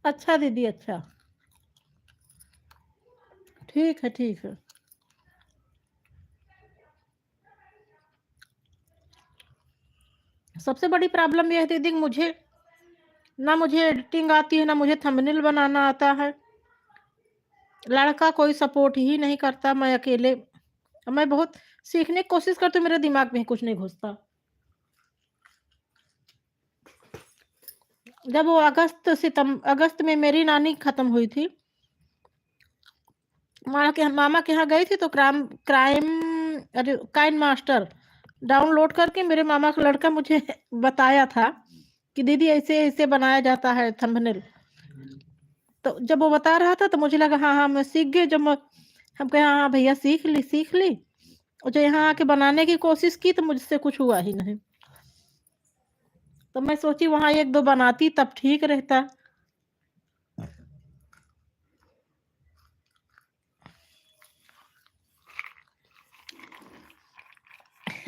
अच्छा दीदी, अच्छा, ठीक है ठीक है। सबसे बड़ी प्रॉब्लम यह है दीदी, मुझे एडिटिंग आती है, ना मुझे थंबनेल बनाना आता है। लड़का कोई सपोर्ट ही नहीं करता, मैं अकेले, मैं बहुत सीखने की कोशिश करती हूँ, मेरे दिमाग में कुछ नहीं घुसता। जब वो अगस्त में मेरी नानी खत्म हुई थी, मामा के यहाँ गई थी तो काइन मास्टर डाउनलोड करके मेरे मामा का लड़का मुझे बताया था कि दीदी ऐसे ऐसे बनाया जाता है थंबनेल। तो जब वो बता रहा था तो मुझे लगा हाँ हाँ मैं सीख गई। हम कहे हाँ हाँ भैया सीख ली सीख ली। और जो यहाँ आके बनाने की कोशिश की तो मुझसे कुछ हुआ ही नहीं। तो मैं सोची वहाँ 1-2 बनाती तब ठीक रहता।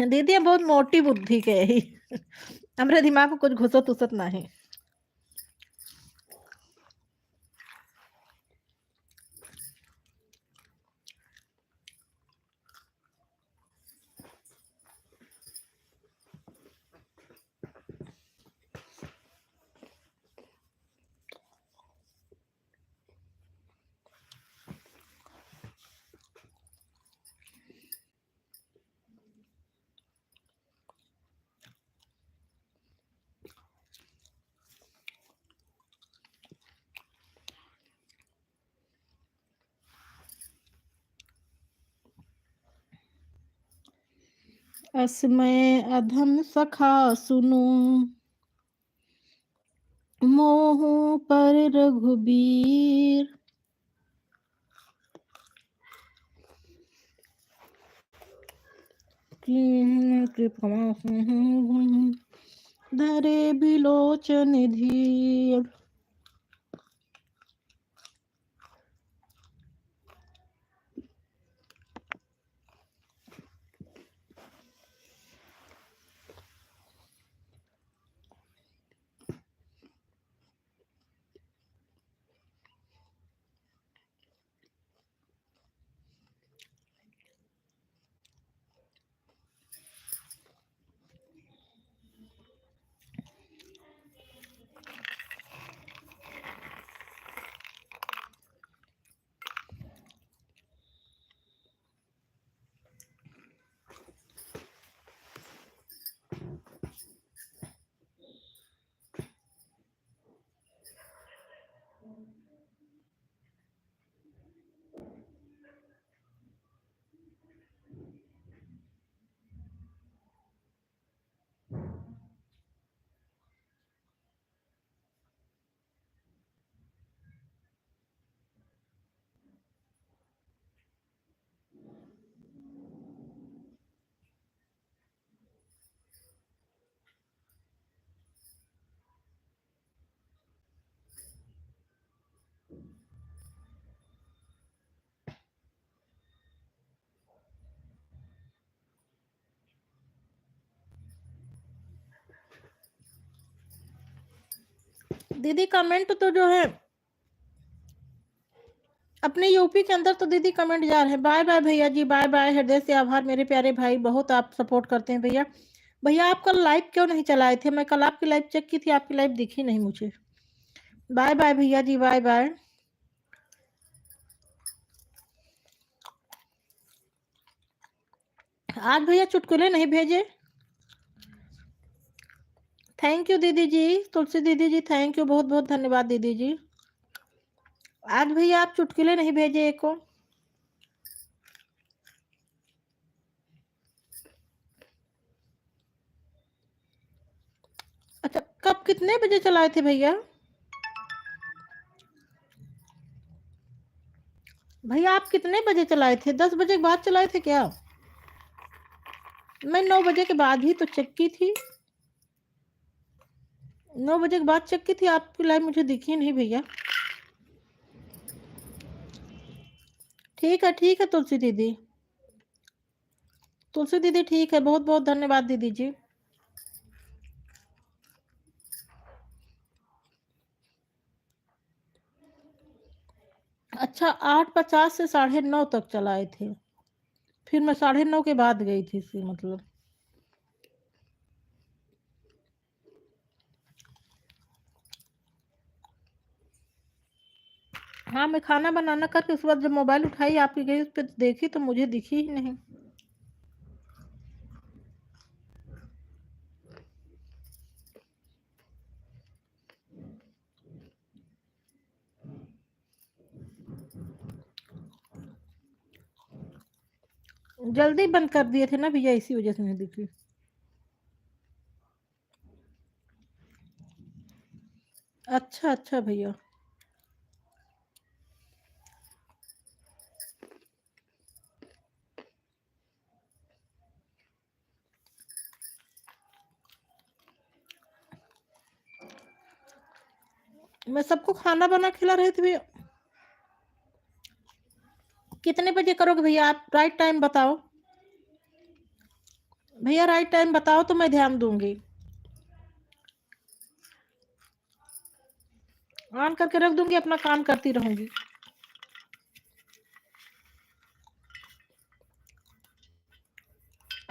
दीदी हम बहुत मोटी बुद्धि के ही हमरे दिमाग में कुछ घुसत उसत नहीं। असमय अधम सखा सुनू मोह पर रघुबीर। कृपा धरे बिलोचन धीर। दीदी कमेंट तो जो है अपने यूपी के अंदर तो दीदी कमेंट जा रहे हैं। बाय बाय भैया जी, बाय बाय। हृदय से आभार मेरे प्यारे भाई, बहुत आप सपोर्ट करते हैं भैया। भैया आप कल लाइव क्यों नहीं चलाए थे? मैं कल आपकी लाइव चेक की थी, आपकी लाइव दिखी नहीं मुझे। बाय बाय भैया जी, बाय बाय। आज भैया चुटकुले नहीं भेजे। थैंक यू दीदी जी, तुलसी दीदी जी, थैंक यू, बहुत बहुत धन्यवाद दीदी जी। आज भैया आप चुटकुले नहीं भेजे एको। अच्छा, कब कितने बजे चलाए थे भैया? भैया आप कितने बजे चलाए थे? 10 बजे के बाद चलाए थे क्या? मैं 9 बजे के बाद ही तो चेक की थी। 9 बजे के बाद चेक की थी, आपकी लाइव मुझे दिखी नहीं भैया। ठीक है तुलसी दीदी, तुलसी दीदी ठीक है, बहुत बहुत धन्यवाद दीदी जी। अच्छा, 8:50 से 9:30 तक चलाए थे, फिर मैं 9:30 के बाद गई थी सी मतलब। हाँ, मैं खाना बनाना करके उसके बाद जब मोबाइल उठाई आपकी गई, उस पर देखी तो मुझे दिखी ही नहीं। जल्दी बंद कर दिए थे ना भैया, इसी वजह से नहीं दिखी। अच्छा अच्छा भैया। मैं सबको खाना बना खिला रही थी भैया। कितने बजे करोगे भैया आप? राइट टाइम बताओ भैया, राइट टाइम बताओ तो मैं ध्यान दूंगी। ऑन करके रख दूंगी, अपना काम करती रहूंगी।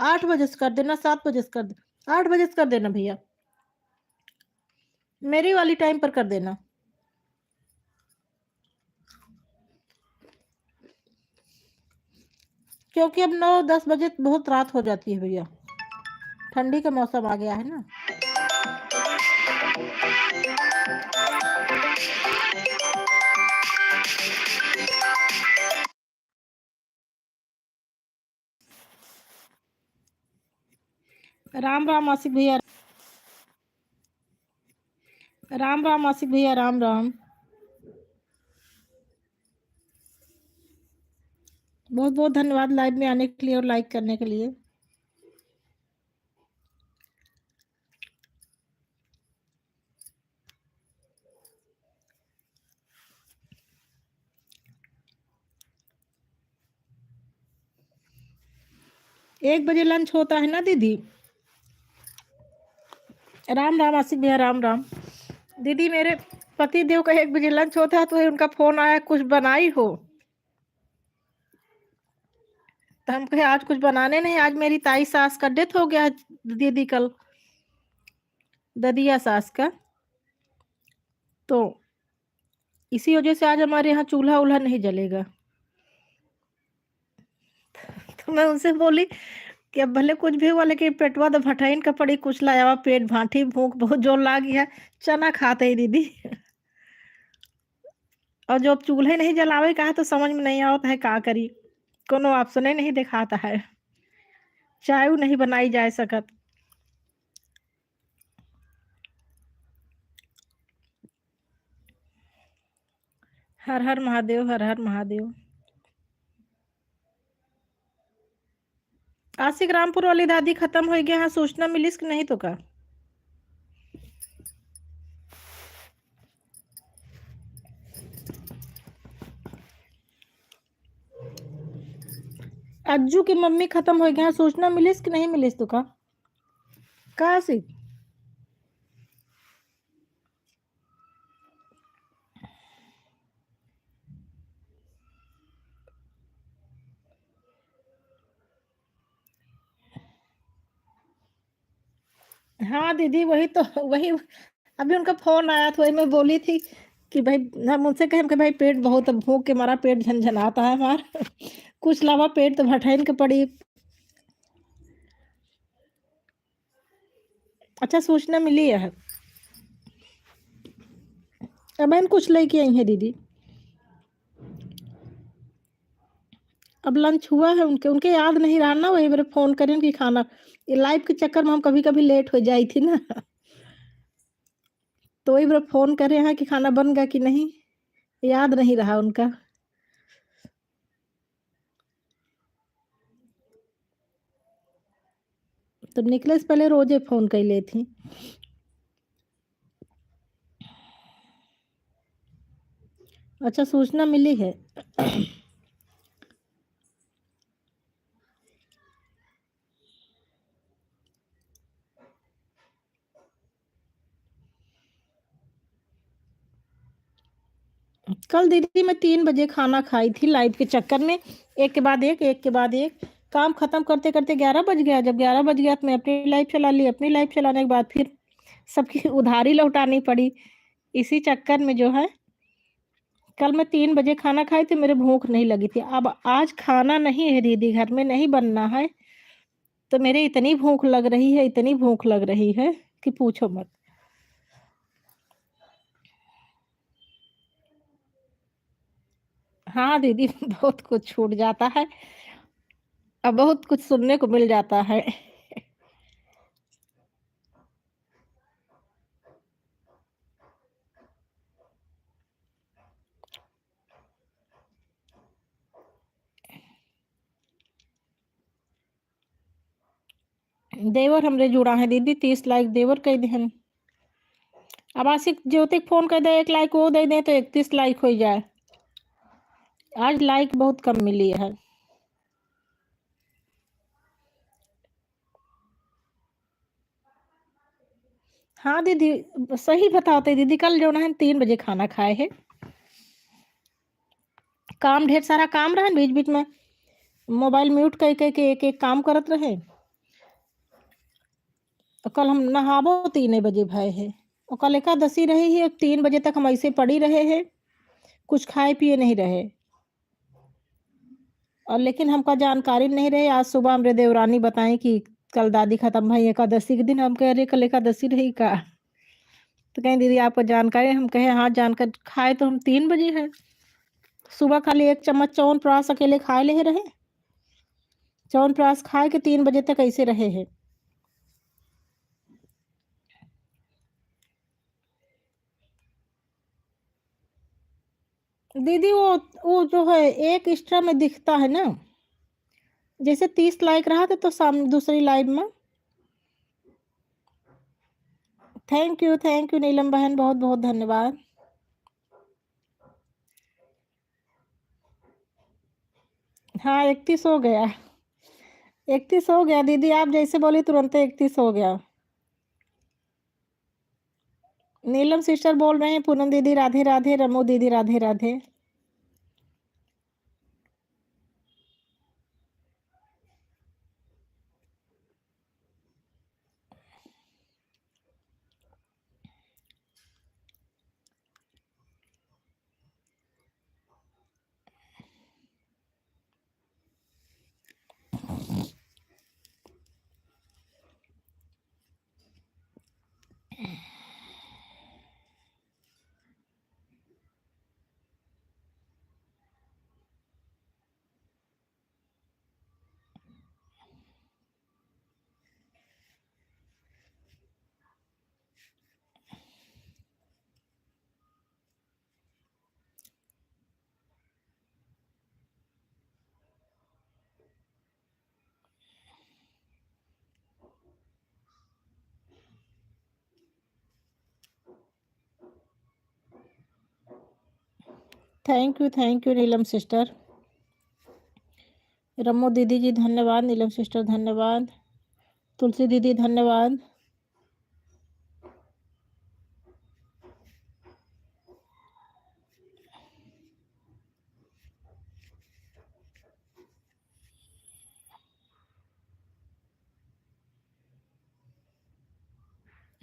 8 बजे से कर देना, 7 बजे से कर देना, 8 बजे से कर देना भैया, मेरी वाली टाइम पर कर देना। क्योंकि अब 9-10 बजे बहुत रात हो जाती है भैया, ठंडी का मौसम आ गया है ना। राम राम आसिफ भैया, राम राम आसिफ भैया, राम राम। बहुत बहुत धन्यवाद लाइव में आने के लिए और लाइक करने के लिए। एक बजे लंच होता है ना दीदी। राम राम आसिफ भैया, राम राम। दीदी मेरे पति देव का 1 बजे लंच होता है, तो उनका फोन आया कुछ बनाई हो, तो हम कहे आज कुछ बनाने नहीं, आज मेरी ताई सास का डेथ हो गया दीदी कल, ददिया सास का, तो इसी वजह से आज हमारे यहाँ चूल्हा उल्हा नहीं जलेगा। तो मैं उनसे बोली कि अब भले कुछ भी हुआ, लेकिन पेटवा तो भटाइन का पड़ी, कुछ लाया हुआ पेट भाठी भूख बहुत जोर लागी है, चना खाते ही दीदी। और जो अब चूल्हे नहीं जलावे का है तो समझ में नहीं आता है का करी, कोनो ऑप्शन ही नहीं दिखाता है, चाय नहीं बनाई जा सकत। हर हर महादेव, हर हर महादेव। आशिक रामपुर वाली दादी खत्म हो गया है, सूचना मिलिस कि नहीं तो का? अज्जू की मम्मी खत्म हो गया है, सूचना मिलिस कि नहीं मिलिस तो का आशिक? हाँ दीदी वही तो, वही अभी उनका फोन आया था, वही मैं बोली थी कि भाई, हम उनसे कहें कि भाई पेट बहुत भूख के मारा पेट झनझनाता है हमारा। कुछ लावा पेट तो भटाइन के पड़ी। अच्छा सूचना मिली है, अब हम कुछ लेके आई है दीदी। अब लंच हुआ है, उनके उनके याद नहीं रहा ना, वही मेरे फोन करें कि खाना, ये लाइव के चक्कर में हम कभी कभी लेट हो जाई थी ना, तो वही मेरे फोन करे हैं कि खाना बन गया कि नहीं, याद नहीं रहा उनका। तो निकले से पहले रोजे फोन कर ले थी। अच्छा सूचना मिली है। कल दीदी मैं 3 बजे खाना खाई थी लाइव के चक्कर में, एक के बाद एक, एक के बाद एक, काम खत्म करते करते 11 बज गया। जब 11 बज गया तो मैं अपनी लाइफ चला ली, अपनी लाइफ चलाने के बाद फिर सबकी उधारी लौटानी पड़ी। इसी चक्कर में जो है, कल मैं 3 बजे खाना खाई थी, मेरे भूख नहीं लगी थी। अब आज खाना नहीं है दीदी, घर में नहीं बनना है, तो मेरे इतनी भूख लग रही है, इतनी भूख लग रही है कि पूछो मत। हाँ दीदी, बहुत कुछ छूट जाता है, अब बहुत कुछ सुनने को मिल जाता है। देवर हमरे जुड़ा है दीदी, 30 लाख देवर कह दिहन। अब आशिक ज्योति को फोन कर दे, 1 लाइक वो दे दे तो 31 लाइक हो जाए। आज लाइक बहुत कम मिली है। हाँ दीदी, सही बताते दीदी, कल जो है 3 बजे खाना खाए है। काम ढेर सारा काम रहा बीच बीच में, मोबाइल म्यूट कह के एक एक काम करत रहे। तो कल हम नहाबो 3 बजे भय है, और कल एकादशी रही है, 3 बजे तक हम ऐसे पड़ी रहे हैं, कुछ खाए पिए नहीं रहे। और लेकिन हमका जानकारी नहीं रहे। आज सुबह हमरे देवरानी बताई कि कल दादी खत्म भई एकादशी के दिन। हम कह रहे कल एकादशी रही का? तो कहें दीदी आपको जानकारी? हम कहे हाँ जानकर। खाए तो हम 3 बजे हैं। सुबह खाली 1 चम्मच च्यवनप्राश अकेले खाए ले रहे। च्यवनप्राश खाए के 3 बजे तक ऐसे रहे हैं। दीदी वो जो है एक एक्स्ट्रा में दिखता है ना, जैसे 30 लाइक रहा था तो सामने दूसरी लाइव में। थैंक यू नीलम बहन, बहुत बहुत धन्यवाद। हाँ 31 हो गया, 31 हो गया दीदी, आप जैसे बोली तुरंत 31 हो गया। नीलम सिस्टर बोल रहे हैं, पूनम दीदी राधे राधे, रमो दीदी Radhe Radhe. Thank you Neelam sister. Ramo दीदी जी धन्यवाद, नीलम सिस्टर धन्यवाद, तुलसी दीदी धन्यवाद।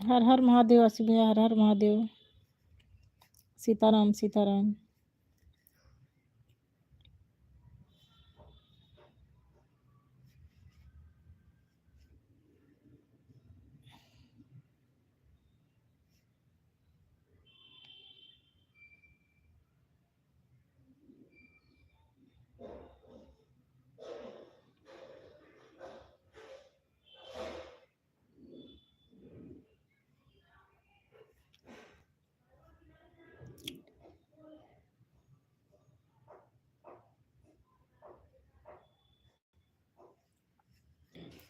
हर हर महादेव आसिफ भैया, हर हर महादेव। सीताराम सीताराम।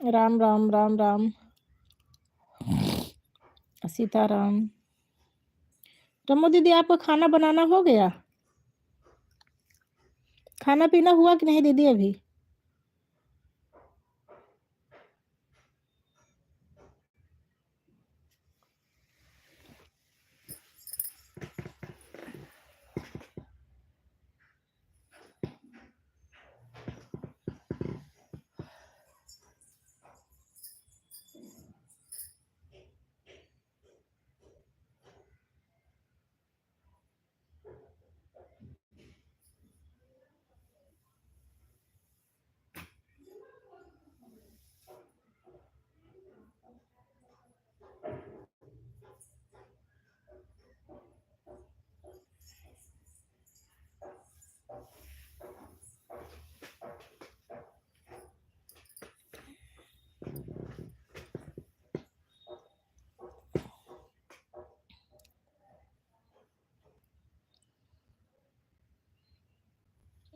राम राम राम राम। सीताराम। रमो दीदी आपका खाना बनाना हो गया? खाना पीना हुआ कि नहीं दीदी अभी?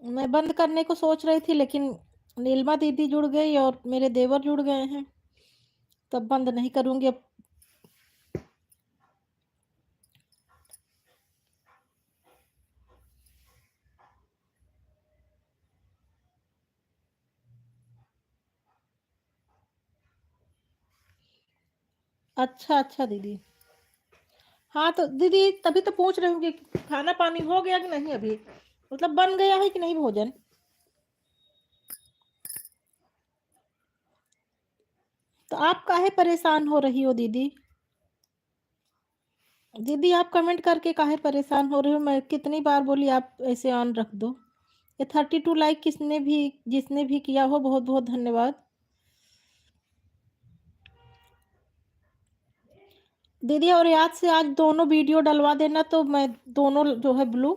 मैं बंद करने को सोच रही थी, लेकिन नीलमा दीदी जुड़ गई और मेरे देवर जुड़ गए हैं, तब बंद नहीं करूंगी अब। अच्छा, अच्छा दीदी। हाँ, तो दीदी तभी तो पूछ रही हूँ कि खाना-पानी हो गया कि नहीं अभी? मतलब बन गया है कि नहीं भोजन? तो आप काहे परेशान हो रही हो दीदी? दीदी आप कमेंट करके काहे परेशान हो रही हो? मैं कितनी बार बोली आप ऐसे ऑन रख दो। ये 32 लाइक जिसने भी किया हो बहुत-बहुत धन्यवाद। दीदी और याद से आज दोनों वीडियो डलवा देना तो मैं दोनों जो है ब्लू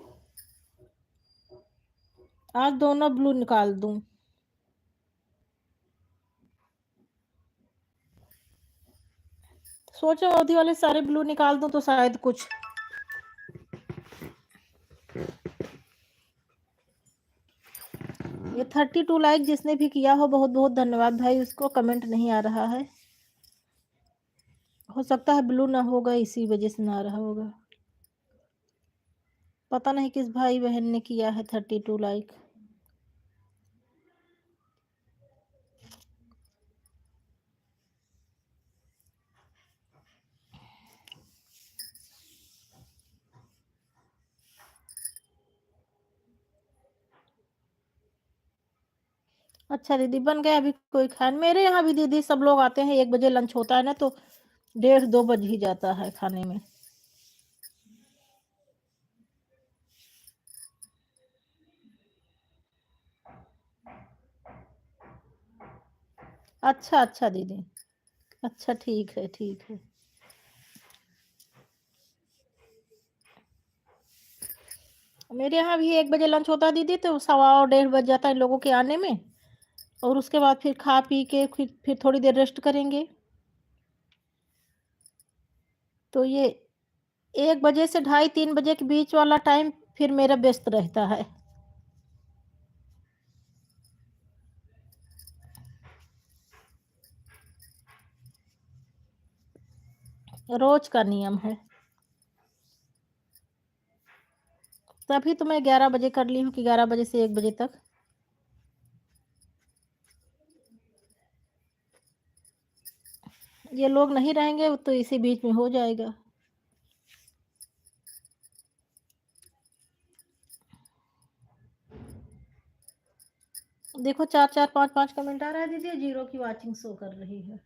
आज दोनों ब्लू निकाल दूँ। सोचो अवधि वाले सारे ब्लू निकाल दूँ तो शायद कुछ ये 32 लाइक जिसने भी किया हो बहुत-बहुत धन्यवाद भाई, उसको कमेंट नहीं आ रहा है। हो सकता है ब्लू ना होगा इसी वजह से ना आ रहा होगा। पता नहीं किस भाई-बहन ने किया है 32 लाइक। अच्छा दीदी बन गया अभी कोई खान मेरे यहाँ भी दीदी सब लोग आते हैं 1 बजे लंच होता है ना तो 1:30-2 बज ही जाता है खाने में। अच्छा, अच्छा दीदी। अच्छा ठीक है, ठीक है। मेरे यहाँ भी 1 बजे लंच होता है दीदी तो सवा और 1:30 बज जाता है इन लोगों के आने में और उसके बाद फिर खा पी के फिर थोड़ी देर रेस्ट करेंगे। तो ये 1 बजे से ढाई 3 बजे के बीच वाला टाइम फिर मेरा व्यस्त रहता है। रोज़ का नियम है। तभी तो मैं 11 बजे कर ली हूँ कि 11 बजे से 1 बजे तक। ये लोग नहीं रहेंगे तो इसी बीच में हो जाएगा। देखो 4-4 5-5 कमेंट आ रहा है दीदी, 0 की वॉचिंग शो कर रही है।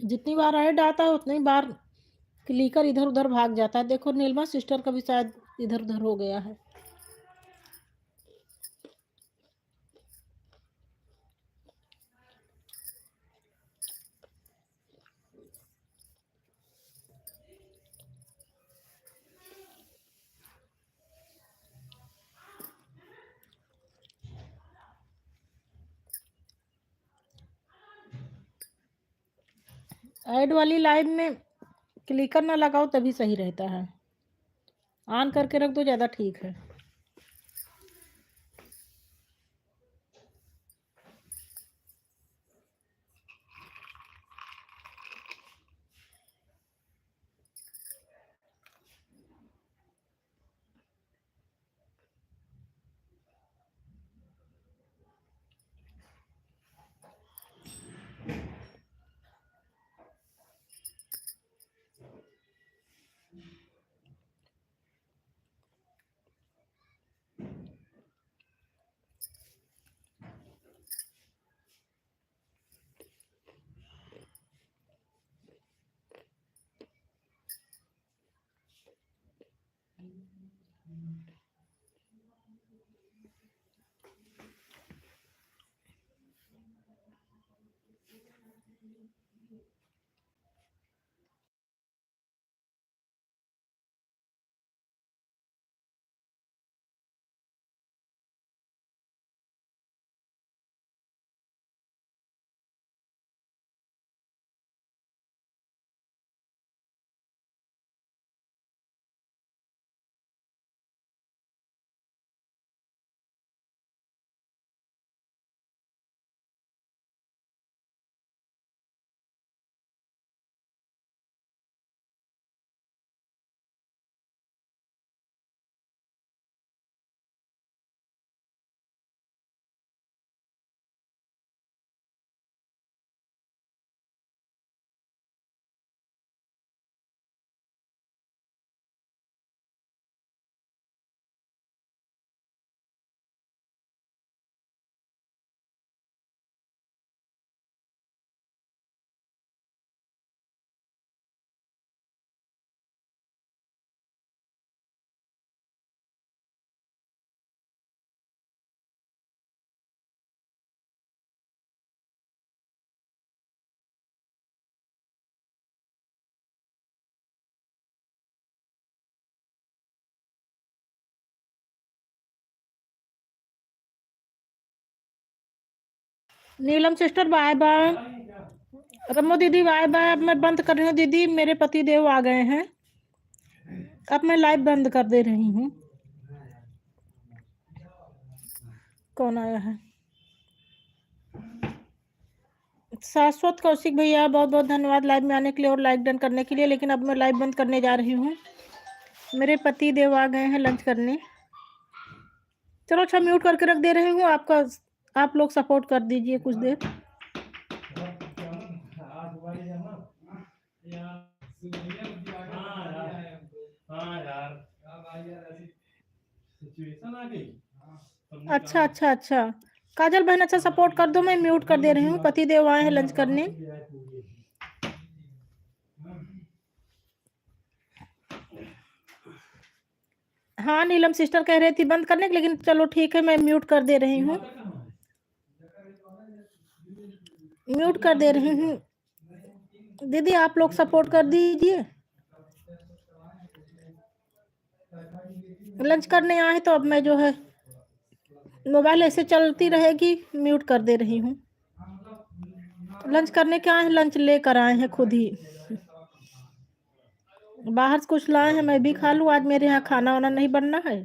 जितनी बार ऐड आता है उतनी बार क्लिकर इधर उधर भाग जाता है। देखो नीलमा सिस्टर का भी शायद इधर उधर हो गया है। ऐड वाली लाइव में क्लिकर ना लगाओ तभी सही रहता है। ऑन करके रख दो, ज़्यादा ठीक है। नीलम सिस्टर बाय बाय। रमो दीदी बाय बाय। अब मैं बंद कर रही हूँ दीदी, मेरे पति देव आ गए हैं। अब मैं लाइव बंद कर दे रही हूँ। कौन आया है? शाश्वत कौशिक भैया, बहुत बहुत धन्यवाद लाइव में आने के लिए और लाइक डन करने के लिए। लेकिन अब मैं लाइव बंद करने जा रही हूँ, मेरे पति देव आ गए हैं लंच करने। चलो अच्छा, म्यूट करके रख दे रही हूँ। आप लोग सपोर्ट कर दीजिए कुछ देर। अच्छा अच्छा अच्छा, काजल बहन अच्छा सपोर्ट कर दो। मैं म्यूट कर दे रही हूँ, पति देव आए हैं लंच करने। हाँ नीलम सिस्टर कह रही थी बंद करने के, लेकिन चलो ठीक है, मैं म्यूट कर दे रही हूँ। म्यूट कर दे रही हूँ दीदी, आप लोग सपोर्ट कर दीजिए। लंच करने आए तो अब मैं जो है मोबाइल ऐसे चलती रहेगी, म्यूट कर दे रही हूँ। लंच करने के आए हैं, लंच लेकर आए हैं खुद ही। बाहर से कुछ लाए हैं, मैं भी खा लूँ। आज मेरे यहाँ खाना वाना नहीं बनना है।